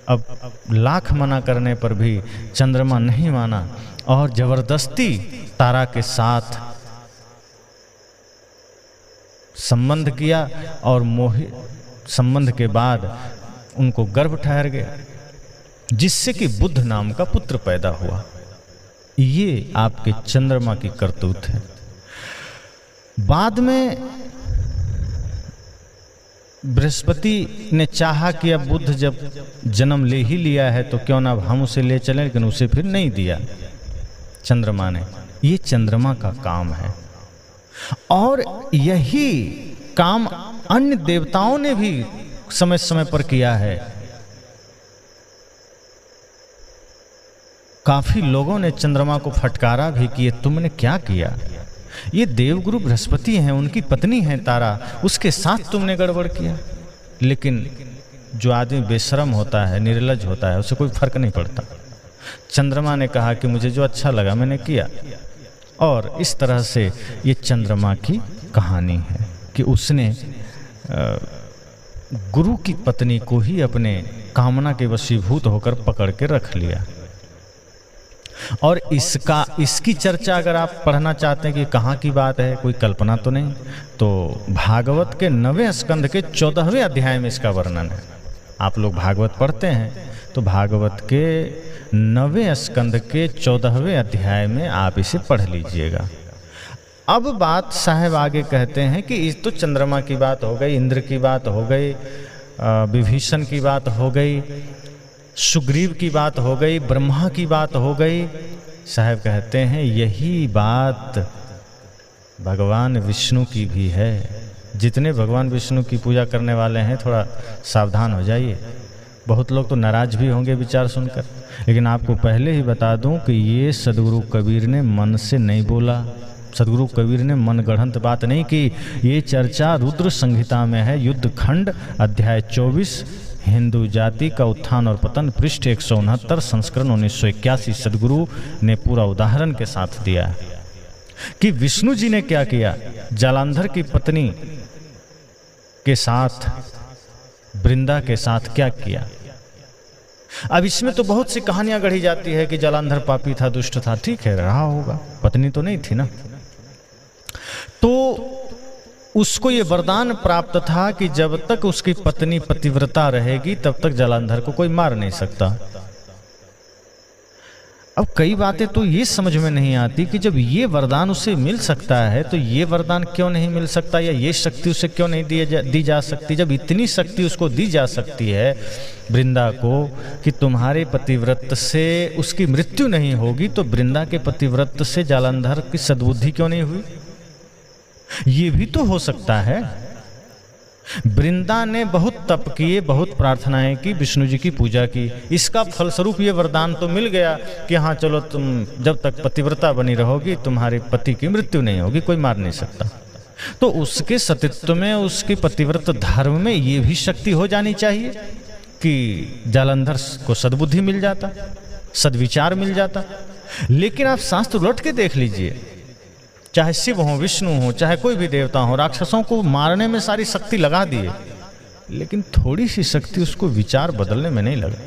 अब लाख मना करने पर भी चंद्रमा नहीं माना और जबरदस्ती तारा के साथ संबंध किया और संबंध के बाद उनको गर्भ ठहर गया, जिससे कि बुद्ध नाम का पुत्र पैदा हुआ। ये आपके चंद्रमा की करतूत है। बाद में बृहस्पति ने चाहा कि अब बुद्ध जब जन्म ले ही लिया है तो क्यों ना अब हम उसे ले चलें, लेकिन उसे फिर नहीं दिया चंद्रमा ने। ये चंद्रमा का काम है और यही काम अन्य देवताओं ने भी समय समय पर किया है। काफी लोगों ने चंद्रमा को फटकारा भी कि तुमने क्या किया, ये देवगुरु बृहस्पति हैं, उनकी पत्नी है तारा, उसके साथ तुमने गड़बड़ किया। लेकिन जो आदमी बेशरम होता है, निर्लज होता है, उसे कोई फर्क नहीं पड़ता। चंद्रमा ने कहा कि मुझे जो अच्छा लगा मैंने किया। और इस तरह से ये चंद्रमा की कहानी है कि उसने गुरु की पत्नी को ही अपने कामना के वशीभूत होकर पकड़ के रख लिया। और इसकी चर्चा अगर आप पढ़ना चाहते हैं कि कहाँ की बात है, कोई कल्पना तो नहीं, तो भागवत के 9वें स्कंद के 14वें अध्याय में इसका वर्णन है। आप लोग भागवत पढ़ते हैं तो भागवत के 9वें स्कंद के 14वें अध्याय में आप इसे पढ़ लीजिएगा। अब बात साहब आगे कहते हैं कि इस तो चंद्रमा की बात हो गई, इंद्र की बात हो गई, विभीषण की बात हो गई, सुग्रीव की बात हो गई, ब्रह्मा की बात हो गई। साहब कहते हैं यही बात भगवान विष्णु की भी है। जितने भगवान विष्णु की पूजा करने वाले हैं थोड़ा सावधान हो जाइए। बहुत लोग तो नाराज भी होंगे विचार सुनकर, लेकिन आपको पहले ही बता दूं कि ये सदगुरु कबीर ने मन से नहीं बोला। सदगुरु कबीर ने मन गढ़ंत बात नहीं की। ये चर्चा रुद्र संहिता में है, युद्ध खंड अध्याय 24, हिंदू जाति का उत्थान और पतन, पृष्ठ 169, संस्करण 1981। सदगुरु ने पूरा उदाहरण के साथ दिया कि विष्णु जी ने क्या किया, जालंधर की पत्नी के साथ, वृंदा के साथ क्या किया। अब इसमें तो बहुत सी कहानियां गढ़ी जाती है कि जालंधर पापी था, दुष्ट था। ठीक है, रहा होगा, पत्नी तो नहीं थी ना। तो उसको ये वरदान प्राप्त था कि जब तक उसकी पत्नी पतिव्रता रहेगी तब तक जालंधर को कोई मार नहीं सकता। अब कई बातें तो ये समझ में नहीं आती कि जब ये वरदान उसे मिल सकता है तो ये वरदान क्यों नहीं मिल सकता, या ये शक्ति उसे क्यों नहीं दी जा सकती। जब इतनी शक्ति उसको दी जा सकती है वृंदा को कि तुम्हारे पतिव्रत से उसकी मृत्यु नहीं होगी, तो वृंदा के पतिव्रत से जालंधर की सद्बुद्धि क्यों नहीं हुई। ये भी तो हो सकता है। वृंदा ने बहुत तप किए, बहुत प्रार्थनाएं की, विष्णु जी की पूजा की, इसका फलस्वरूप ये वरदान तो मिल गया कि हाँ चलो तुम जब तक पतिव्रता बनी रहोगी तुम्हारे पति की मृत्यु नहीं होगी, कोई मार नहीं सकता। तो उसके सतीत्व में, उसके पतिव्रत धर्म में ये भी शक्ति हो जानी चाहिए कि जालंधर को सद्बुद्धि मिल जाता, सद्विचार मिल जाता। लेकिन आप शास्त्र उलट के देख लीजिए, चाहे शिव हो, विष्णु हो, चाहे कोई भी देवता हो, राक्षसों को मारने में सारी शक्ति लगा दिए, लेकिन थोड़ी सी शक्ति उसको विचार बदलने में नहीं लगा।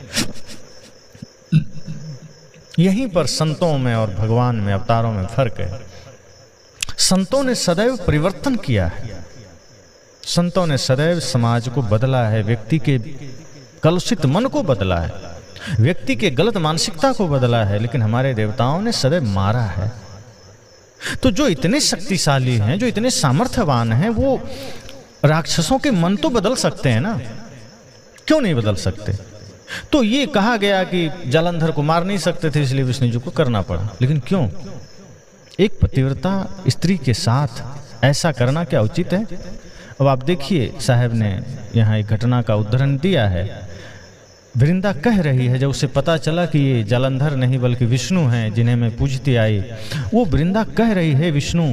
यहीं पर संतों में और भगवान में, अवतारों में फर्क है। संतों ने सदैव परिवर्तन किया है, संतों ने सदैव समाज को बदला है, व्यक्ति के कलुषित मन को बदला है, व्यक्ति के गलत मानसिकता को बदला है। लेकिन हमारे देवताओं ने सदैव मारा है। तो जो इतने शक्तिशाली हैं, जो इतने सामर्थ्यवान हैं, वो राक्षसों के मन तो बदल सकते हैं ना, क्यों नहीं बदल सकते? तो ये कहा गया कि जालंधर को मार नहीं सकते थे, इसलिए विष्णु जी को करना पड़ा। लेकिन क्यों? एक पतिव्रता स्त्री के साथ ऐसा करना क्या उचित है? अब आप देखिए, साहब ने यहाँ एक घटना का उदाहरण दिया है। वृंदा कह रही है, जब उसे पता चला कि ये जालंधर नहीं बल्कि विष्णु हैं जिन्हें मैं पूजती आई, वो वृंदा कह रही है, विष्णु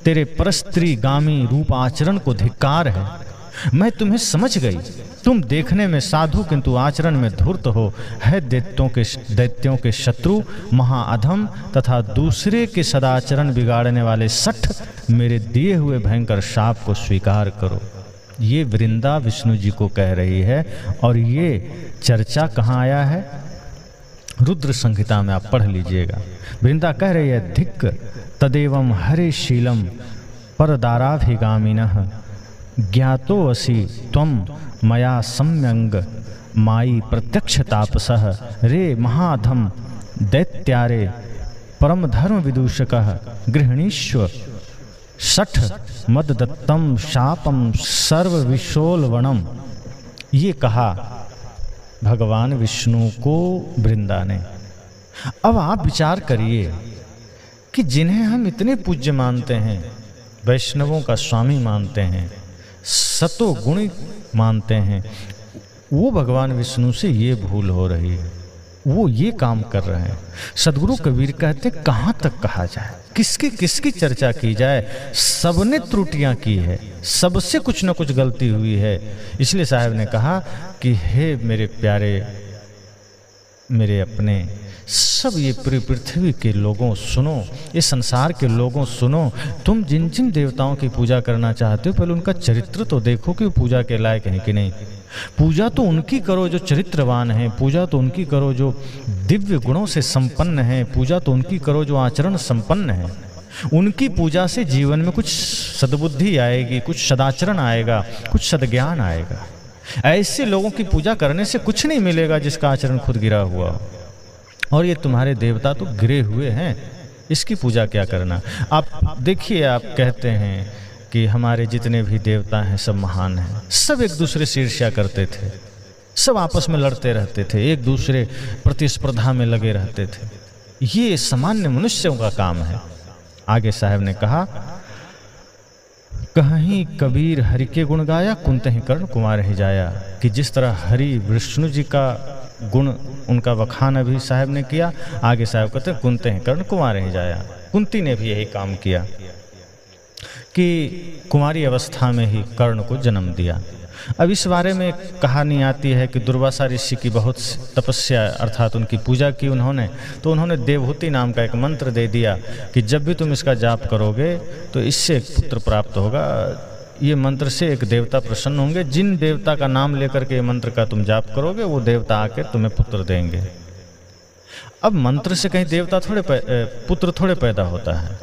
तेरे परस्त्री गामी रूप आचरण को धिक्कार है। मैं तुम्हें समझ गई, तुम देखने में साधु किंतु आचरण में धूर्त हो, है दैत्यों के शत्रु, महाअधम तथा दूसरे के सदाचरण बिगाड़ने वाले सठ, मेरे दिए हुए भयंकर शाप को स्वीकार करो। ये वृंदा विष्णु जी को कह रही है। और ये चर्चा कहाँ आया है? रुद्र संहिता में आप पढ़ लीजिएगा। वृंदा कह रही है, धिक् तदेवं हरे शीलम परदाराभिगामिनः ज्ञातो असि त्वं मया सम्यंग माई प्रत्यक्ष तापसः रे महाधम दैत्यारे परम धर्म विदूषकः गृहणीष्व सठ मददत्तम शापम सर्व विशोलवणम। ये कहा भगवान विष्णु को वृंदा ने। अब आप विचार करिए कि जिन्हें हम इतने पूज्य मानते हैं, वैष्णवों का स्वामी मानते हैं, सतो गुणी मानते हैं, वो भगवान विष्णु से ये भूल हो रही है, वो ये काम कर रहे हैं। सदगुरु कबीर कहते कहाँ तक कहा जाए, किसकी चर्चा की जाए? सबने त्रुटियां की है, सबसे कुछ न कुछ गलती हुई है। इसलिए साहब ने कहा कि हे मेरे प्यारे, मेरे अपने, सब ये पूरी पृथ्वी के लोगों सुनो, ये संसार के लोगों सुनो, तुम जिन जिन देवताओं की पूजा करना चाहते हो, पहले उनका चरित्र तो देखो कि वो पूजा के लायक हैं कि नहीं। पूजा तो उनकी करो जो चरित्रवान हैं, पूजा तो उनकी करो जो दिव्य गुणों से संपन्न हैं, पूजा तो उनकी करो जो आचरण संपन्न है। उनकी पूजा से जीवन में कुछ सद्बुद्धि आएगी, कुछ सदाचरण आएगा, कुछ सद्ज्ञान आएगा। ऐसे लोगों की पूजा करने से कुछ नहीं मिलेगा जिसका आचरण खुद गिरा हुआ हो। और ये तुम्हारे देवता तो गिरे हुए हैं, इसकी पूजा क्या करना? आप देखिए, आप कहते हैं कि हमारे जितने भी देवता हैं सब महान हैं, सब एक दूसरे से ईर्ष्या करते थे, सब आपस में लड़ते रहते थे, एक दूसरे प्रतिस्पर्धा में लगे रहते थे। ये सामान्य मनुष्यों का काम है। आगे साहब ने कहा, कहीं कबीर हरि के गुण गाया, कुंतहि कर्ण कुमार ही जाया। कि जिस तरह हरि विष्णु जी का गुण, उनका वखान अभी साहब ने किया, आगे साहब कहते हैं कुंतहि कर्ण कुमार ही जाया। कुंती ने भी यही काम किया कि कुमारी अवस्था में ही कर्ण को जन्म दिया। अब इस बारे में कहानी आती है कि दुर्वासा ऋषि की बहुत तपस्या अर्थात उनकी पूजा की उन्होंने, तो उन्होंने देवहूति नाम का एक मंत्र दे दिया कि जब भी तुम इसका जाप करोगे तो इससे एक पुत्र प्राप्त होगा। ये मंत्र से एक देवता प्रसन्न होंगे, जिन देवता का नाम लेकर के ये मंत्र का तुम जाप करोगे वो देवता आकर तुम्हें पुत्र देंगे। अब मंत्र से कहीं देवता पुत्र थोड़े पैदा होता है।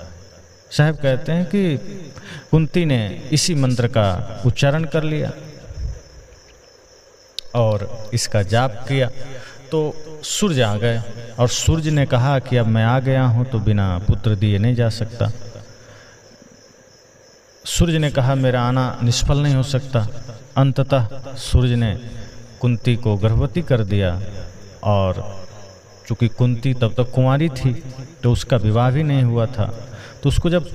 साहब कहते हैं कि कुंती ने इसी मंत्र का उच्चारण कर लिया और इसका जाप किया तो सूर्य आ गए, और सूर्य ने कहा कि अब मैं आ गया हूं तो बिना पुत्र दिए नहीं जा सकता। सूर्य ने कहा मेरा आना निष्फल नहीं हो सकता। अंततः सूर्य ने कुंती को गर्भवती कर दिया, और चूंकि कुंती तब तक कुंवारी थी तो उसका विवाह भी नहीं हुआ था, तो उसको जब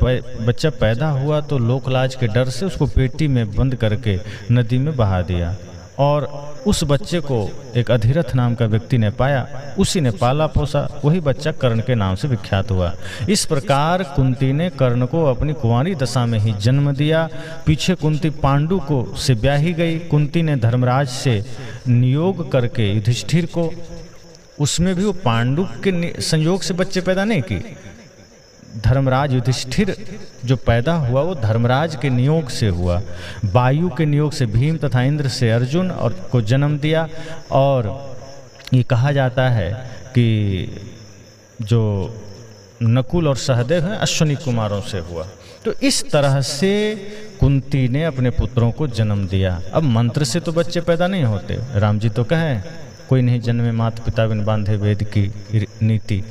बच्चा पैदा हुआ तो लोकलाज के डर से उसको पेटी में बंद करके नदी में बहा दिया। और उस बच्चे को एक अधिरथ नाम का व्यक्ति ने पाया, उसी ने पाला पोसा, वही बच्चा कर्ण के नाम से विख्यात हुआ। इस प्रकार कुंती ने कर्ण को अपनी कुंवारी दशा में ही जन्म दिया। पीछे कुंती पांडु को से ब्याही गई। कुंती ने धर्मराज से नियोग करके युधिष्ठिर को, उसमें भी वो पांडु के संयोग से बच्चे पैदा नहीं की, धर्मराज युधिष्ठिर जो पैदा हुआ वो धर्मराज के नियोग से हुआ। वायु के नियोग से भीम तथा इंद्र से अर्जुन और को जन्म दिया। और ये कहा जाता है कि जो नकुल और सहदेव हैं अश्विनी कुमारों से हुआ। तो इस तरह से कुंती ने अपने पुत्रों को जन्म दिया। अब मंत्र से तो बच्चे पैदा नहीं होते। राम जी तो कहें कोई नहीं जन्मे माता पिता बिन बांधे, वेद की नीति,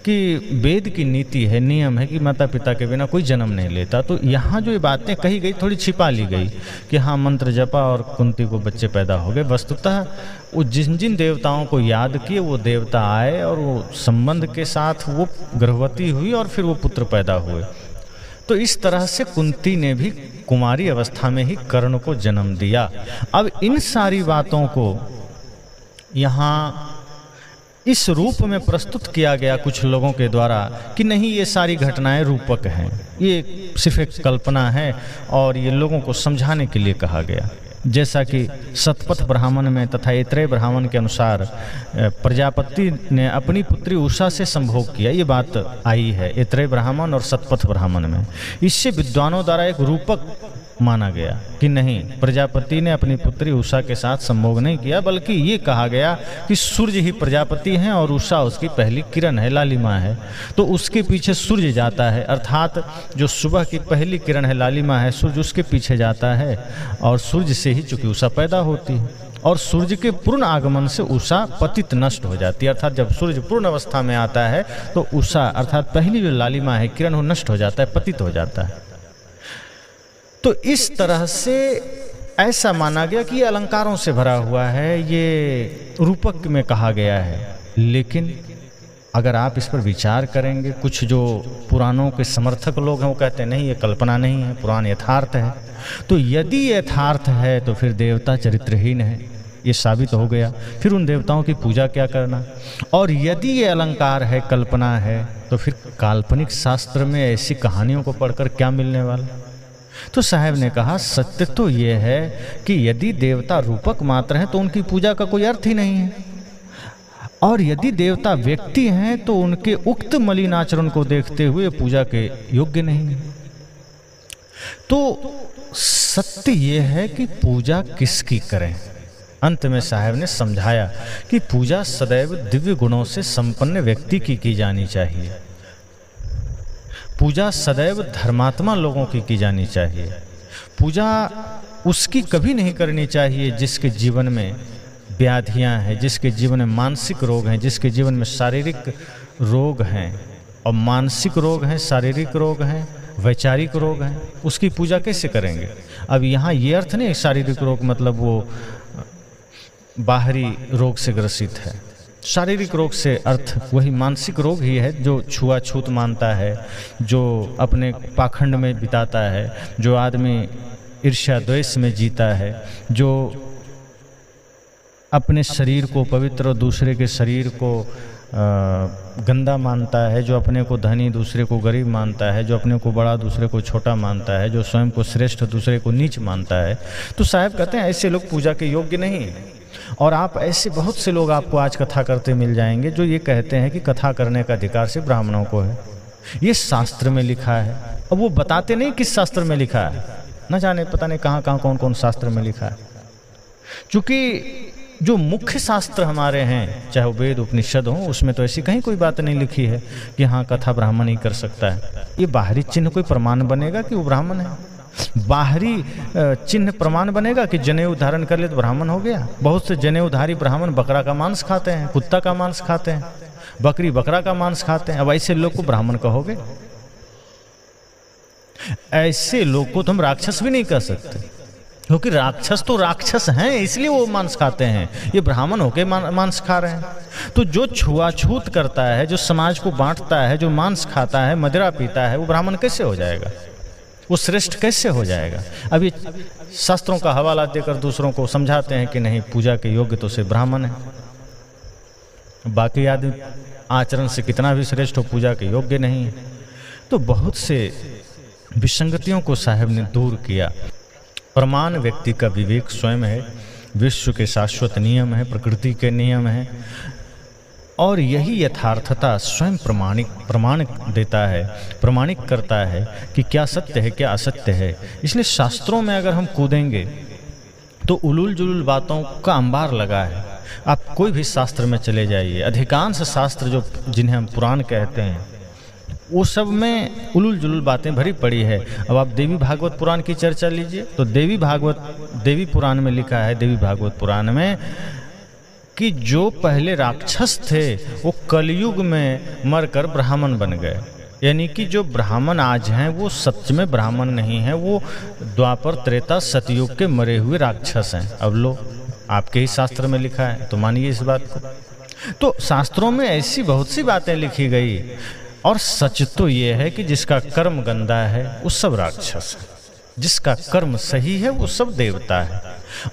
कि वेद की नीति है, नियम है कि माता पिता के बिना कोई जन्म नहीं लेता। तो यहाँ जो ये बातें कही गई थोड़ी छिपा ली गई कि हाँ मंत्र जपा और कुंती को बच्चे पैदा हो गए। वस्तुतः वो जिन जिन देवताओं को याद किए वो देवता आए और वो संबंध के साथ वो गर्भवती हुई और फिर वो पुत्र पैदा हुए। तो इस तरह से कुंती ने भी कुमारी अवस्था में ही कर्ण को जन्म दिया। अब इन सारी बातों को यहाँ इस रूप में प्रस्तुत किया गया कुछ लोगों के द्वारा कि नहीं ये सारी घटनाएं रूपक हैं, ये सिर्फ एक कल्पना है और ये लोगों को समझाने के लिए कहा गया। जैसा कि शतपथ ब्राह्मण में तथा ऐत्रेय ब्राह्मण के अनुसार प्रजापति ने अपनी पुत्री उषा से संभोग किया, ये बात आई है ऐत्रेय ब्राह्मण और शतपथ ब्राह्मण में। इससे विद्वानों द्वारा एक रूपक माना गया कि नहीं, प्रजापति ने अपनी पुत्री उषा के साथ संभोग नहीं किया, बल्कि ये कहा गया कि सूर्य ही प्रजापति हैं और उषा उसकी पहली किरण है, लालिमा है। तो उसके पीछे सूर्य जाता है, अर्थात जो सुबह की पहली किरण है, लालिमा है, सूर्य उसके पीछे जाता है और सूर्य से ही चूंकि उषा पैदा होती है। और सूर्य के पूर्ण आगमन से उषा पतित नष्ट हो जाती है, अर्थात जब सूर्य पूर्ण अवस्था में आता है तो उषा अर्थात पहली जो लालिमा है, किरण, वो नष्ट हो जाता है, पतित हो जाता है। तो इस तरह से ऐसा माना गया कि ये अलंकारों से भरा हुआ है, ये रूपक में कहा गया है। लेकिन अगर आप इस पर विचार करेंगे, कुछ जो पुराणों के समर्थक लोग हैं वो कहते हैं नहीं ये कल्पना नहीं है, पुराण यथार्थ है। तो यदि यथार्थ है तो फिर देवता चरित्रहीन है, ये साबित हो गया। फिर उन देवताओं की पूजा क्या करना। और यदि ये अलंकार है, कल्पना है, तो फिर काल्पनिक शास्त्र में ऐसी कहानियों को पढ़कर क्या मिलने वाला। तो साहब ने कहा सत्य तो ये है कि यदि देवता रूपक मात्र हैं तो उनकी पूजा का कोई अर्थ ही नहीं है, और यदि देवता व्यक्ति हैं तो उनके उक्त मलिन आचरण को देखते हुए पूजा के योग्य नहीं है। तो सत्य ये है कि पूजा किसकी करें। अंत में साहब ने समझाया कि पूजा सदैव दिव्य गुणों से संपन्न व्यक्ति की जानी चाहिए। पूजा सदैव धर्मात्मा लोगों की जानी चाहिए। पूजा उसकी कभी नहीं करनी चाहिए जिसके जीवन में व्याधियां हैं, जिसके जीवन में मानसिक रोग हैं, जिसके जीवन में शारीरिक रोग हैं। और मानसिक रोग हैं, शारीरिक रोग हैं, वैचारिक रोग हैं, उसकी पूजा कैसे करेंगे। अब यहाँ ये अर्थ नहीं शारीरिक रोग मतलब वो बाहरी रोग से ग्रसित है। शारीरिक रोग से अर्थ वही मानसिक रोग ही है जो छुआछूत मानता है, जो अपने पाखंड में बिताता है, जो आदमी ईर्ष्या द्वेष में जीता है, जो अपने शरीर को पवित्र और दूसरे के शरीर को गंदा मानता है, जो अपने को धनी दूसरे को गरीब मानता है, जो अपने को बड़ा दूसरे को छोटा मानता है, जो स्वयं को श्रेष्ठ दूसरे को नीच मानता है। तो साहब कहते हैं ऐसे लोग पूजा के योग्य नहीं हैं। और आप ऐसे बहुत से लोग आपको आज कथा करते मिल जाएंगे जो ये कहते हैं कि कथा करने का अधिकार सिर्फ ब्राह्मणों को है, ये शास्त्र में लिखा है। अब वो बताते नहीं किस शास्त्र में लिखा है, न जाने पता नहीं कहाँ कहाँ कौन कौन शास्त्र में लिखा है। क्योंकि जो मुख्य शास्त्र हमारे हैं, चाहे वो वेद उपनिषद हो, उसमें तो ऐसी कहीं कोई बात नहीं लिखी है कि हाँ कथा ब्राह्मण ही कर सकता है। ये बाहरी चिन्ह कोई प्रमाण बनेगा कि वो ब्राह्मण है? बाहरी चिन्ह प्रमाण बनेगा कि जनेऊ धारण कर ले तो ब्राह्मण हो गया? बहुत से जनेऊधारी ब्राह्मण बकरा का मांस खाते हैं, कुत्ता का मांस खाते हैं, बकरी बकरा का मांस खाते हैं। अब ऐसे लोग को ब्राह्मण कहोगे? ऐसे लोग को तो हम राक्षस भी नहीं कह सकते, क्योंकि राक्षस तो राक्षस हैं इसलिए वो मांस खाते हैं, ये ब्राह्मण होके मांस खा रहे हैं। तो जो छुआछूत करता है, जो समाज को बांटता है, जो मांस खाता है, मदिरा पीता है, वो ब्राह्मण कैसे हो जाएगा? वो श्रेष्ठ कैसे हो जाएगा? अभी शास्त्रों का हवाला देकर दूसरों को समझाते हैं कि नहीं, पूजा के योग्य तो से ब्राह्मण है, बाकी आदमी आचरण से कितना भी श्रेष्ठ हो, पूजा के योग्य नहीं है। तो बहुत से विसंगतियों को साहब ने दूर किया। प्रमाण व्यक्ति का विवेक स्वयं है, विश्व के शाश्वत नियम है, प्रकृति के नियम है, और यही यथार्थता स्वयं प्रमाणिक देता है, प्रमाणिक करता है कि क्या सत्य है क्या असत्य है। इसलिए शास्त्रों में अगर हम कूदेंगे तो उलूल जुलूल बातों का अंबार लगा है। आप कोई भी शास्त्र में चले जाइए, अधिकांश शास्त्र जिन्हें हम पुराण कहते हैं, वो सब में उलूल जुलूल बातें भरी पड़ी है। अब आप देवी भागवत पुराण की चर्चा लीजिए तो देवी पुराण में लिखा है, देवी भागवत पुराण में, कि जो पहले राक्षस थे वो कलयुग में मरकर ब्राह्मण बन गए। यानी कि जो ब्राह्मण आज हैं वो सच में ब्राह्मण नहीं हैं, वो द्वापर त्रेता सतयुग के मरे हुए राक्षस हैं। अब लो, आपके ही शास्त्र में लिखा है तो मानिए इस बात को। तो शास्त्रों में ऐसी बहुत सी बातें लिखी गई, और सच तो ये है कि जिसका कर्म गंदा है वो सब राक्षस है, जिसका कर्म सही है वो सब देवता है।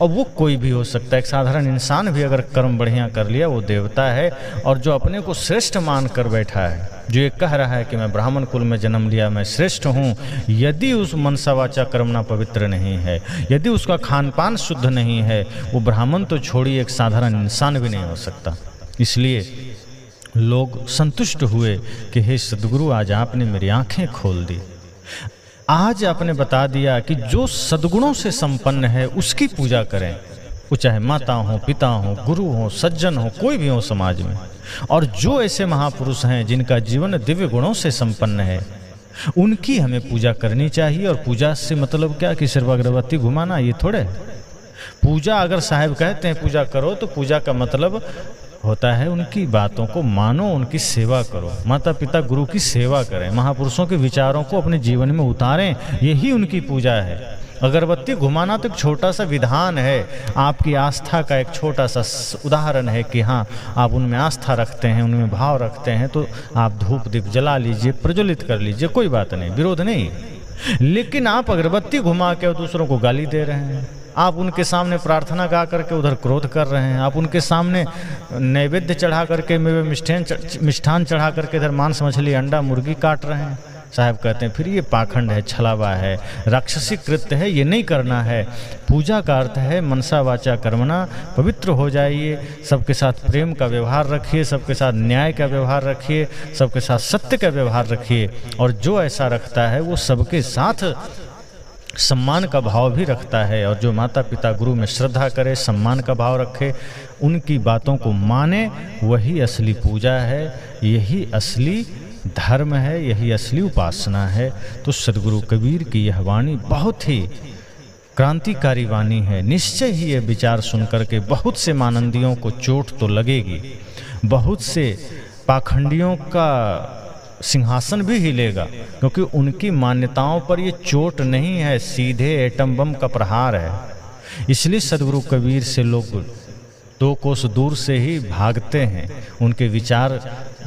और वो कोई भी हो सकता है, एक साधारण इंसान भी अगर कर्म बढ़िया कर लिया वो देवता है। और जो अपने को श्रेष्ठ मान कर बैठा है, जो ये कह रहा है कि मैं ब्राह्मण कुल में जन्म लिया, मैं श्रेष्ठ हूँ, यदि उस मनसा वाचा कर्मणा पवित्र नहीं है, यदि उसका खान पान शुद्ध नहीं है, वो ब्राह्मण तो छोड़िए एक साधारण इंसान भी नहीं हो सकता। इसलिए लोग संतुष्ट हुए कि हे सद्गुरु, आज आपने मेरी आंखें खोल दी। आज आपने बता दिया कि जो सद्गुणों से संपन्न है उसकी पूजा करें, वो चाहे माता हो, पिता हो, गुरु हो, सज्जन हो, कोई भी हो समाज में। और जो ऐसे महापुरुष हैं जिनका जीवन दिव्य गुणों से संपन्न है, उनकी हमें पूजा करनी चाहिए। और पूजा से मतलब क्या कि सिर्फ अगरबत्ती घुमाना, ये थोड़े। पूजा अगर साहब कहते हैं पूजा करो, तो पूजा का मतलब होता है उनकी बातों को मानो, उनकी सेवा करो, माता पिता गुरु की सेवा करें, महापुरुषों के विचारों को अपने जीवन में उतारें, यही उनकी पूजा है। अगरबत्ती घुमाना तो एक छोटा सा विधान है, आपकी आस्था का एक छोटा सा उदाहरण है कि हाँ, आप उनमें आस्था रखते हैं, उनमें भाव रखते हैं, तो आप धूप दीप जला लीजिए, प्रज्वलित कर लीजिए, कोई बात नहीं, विरोध नहीं। लेकिन आप अगरबत्ती घुमा के दूसरों को गाली दे रहे हैं, आप उनके सामने प्रार्थना गा करके उधर क्रोध कर रहे हैं, आप उनके सामने नैवेद्य चढ़ा करके, मिष्ठान चढ़ा करके इधर मांस मछली अंडा मुर्गी काट रहे हैं। साहब कहते हैं फिर ये पाखंड है, छलावा है, राक्षसी कृत्य है, ये नहीं करना है। पूजा का अर्थ है मनसा वाचा कर्मणा, पवित्र हो जाइए, सबके साथ प्रेम का व्यवहार रखिए, सबके साथ न्याय का व्यवहार रखिए, सबके साथ सत्य का व्यवहार रखिए। और जो ऐसा रखता है वो सबके साथ सम्मान का भाव भी रखता है। और जो माता पिता गुरु में श्रद्धा करे, सम्मान का भाव रखे, उनकी बातों को माने, वही असली पूजा है, यही असली धर्म है, यही असली उपासना है। तो सद्गुरु कबीर की यह वाणी बहुत ही क्रांतिकारी वाणी है। निश्चय ही यह विचार सुनकर के बहुत से मानंदियों को चोट तो लगेगी, बहुत से पाखंडियों का सिंहासन भी हिलेगा, क्योंकि उनकी मान्यताओं पर ये चोट नहीं है, सीधे एटम बम का प्रहार है। इसलिए सद्गुरु कबीर से लोग 2 कोस दूर से ही भागते हैं, उनके विचार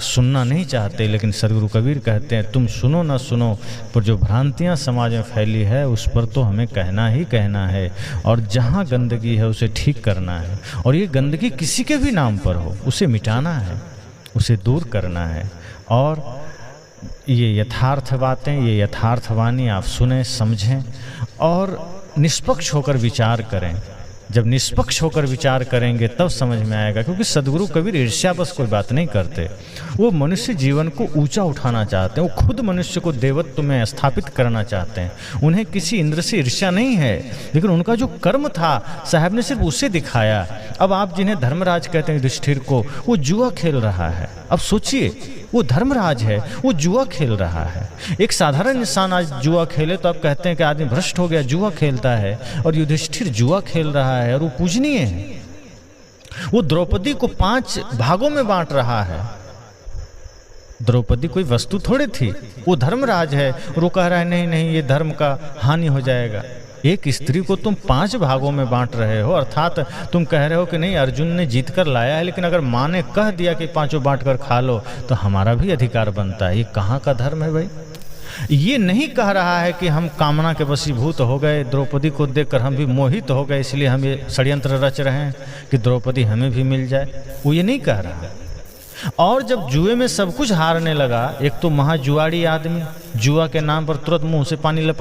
सुनना नहीं चाहते। लेकिन सद्गुरु कबीर कहते हैं तुम सुनो ना सुनो, पर जो भ्रांतियां समाज में फैली है उस पर तो हमें कहना ही कहना है। और जहां गंदगी है उसे ठीक करना है, और ये गंदगी किसी के भी नाम पर हो उसे मिटाना है, उसे दूर करना है। और ये यथार्थ बातें, ये यथार्थ वाणी आप सुने, समझें और निष्पक्ष होकर विचार करें। जब निष्पक्ष होकर विचार करेंगे तब समझ में आएगा। क्योंकि सद्गुरु कबीर ईर्ष्या बस कोई बात नहीं करते, वो मनुष्य जीवन को ऊंचा उठाना चाहते हैं, वो खुद मनुष्य को देवत्व में स्थापित करना चाहते हैं। उन्हें किसी इंद्र से ईर्ष्या नहीं है, लेकिन उनका जो कर्म था साहब ने सिर्फ उसे दिखाया। अब आप जिन्हें धर्मराज कहते हैं युधिष्ठिर को, वो जुआ खेल रहा है। अब सोचिए, वो धर्मराज है, वो जुआ खेल रहा है। एक साधारण इंसान आज जुआ खेले तो आप कहते हैं कि आदमी भ्रष्ट हो गया, जुआ खेलता है। और युधिष्ठिर जुआ खेल रहा है और वो पूजनीय है। वो द्रौपदी को 5 भागों में बांट रहा है। द्रौपदी कोई वस्तु थोड़ी थी, वो धर्मराज है और वो कह रहा है नहीं नहीं, ये धर्म का हानि हो जाएगा। एक स्त्री को तुम 5 भागों में बांट रहे हो, अर्थात तुम कह रहे हो कि नहीं अर्जुन ने जीत कर लाया है, लेकिन अगर माँ ने कह दिया कि 5 बांट कर खा लो तो हमारा भी अधिकार बनता है। ये कहाँ का धर्म है भाई? ये नहीं कह रहा है कि हम कामना के वशीभूत हो गए, द्रौपदी को देखकर हम भी मोहित हो गए, इसलिए हम ये षड्यंत्र रच रहे हैं कि द्रौपदी हमें भी मिल जाए। वो ये नहीं कह रहा है। और जब जुए में सब कुछ हारने लगा, एक तो महाजुआड़ी आदमी, जुआ के नाम पर तुरंत मुंह से पानी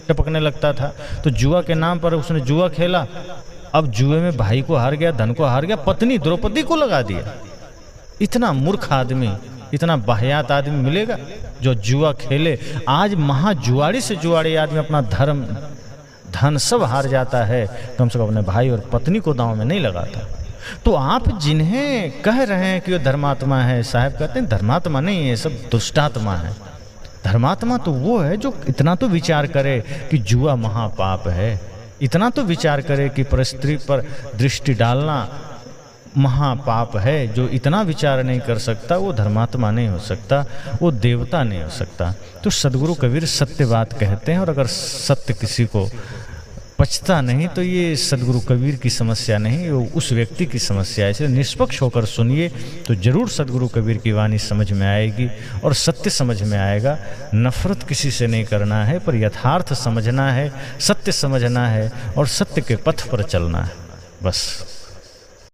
टपकने लगता था, तो जुआ के नाम पर उसने जुआ खेला। अब जुए में भाई को हार गया, धन को हार गया, पत्नी द्रौपदी को लगा दिया। इतना मूर्ख आदमी, इतना बाह्यात आदमी मिलेगा जो जुआ खेले। आज महाजुआड़ी से जुआड़ी आदमी अपना धर्म धन सब हार जाता है, कम से कम अपने भाई और पत्नी को दांव में नहीं लगाता। तो आप जिन्हें कह रहे हैं कि वो धर्मात्मा है, साहब कहते हैं धर्मात्मा नहीं है, सब दुष्टात्मा है। धर्मात्मा तो वो है जो इतना तो विचार करे कि जुआ महापाप है, इतना तो विचार करे कि परस्त्री पर दृष्टि डालना महापाप है। जो इतना विचार नहीं कर सकता वो धर्मात्मा नहीं हो सकता, वो देवता नहीं हो सकता। तो सदगुरु कबीर सत्य बात कहते हैं, और अगर सत्य किसी को पचता नहीं तो ये सदगुरु कबीर की समस्या नहीं, वो उस व्यक्ति की समस्या है। इसलिए निष्पक्ष होकर सुनिए तो जरूर सदगुरु कबीर की वाणी समझ में आएगी और सत्य समझ में आएगा। नफरत किसी से नहीं करना है, पर यथार्थ समझना है, सत्य समझना है और सत्य के पथ पर चलना है, बस।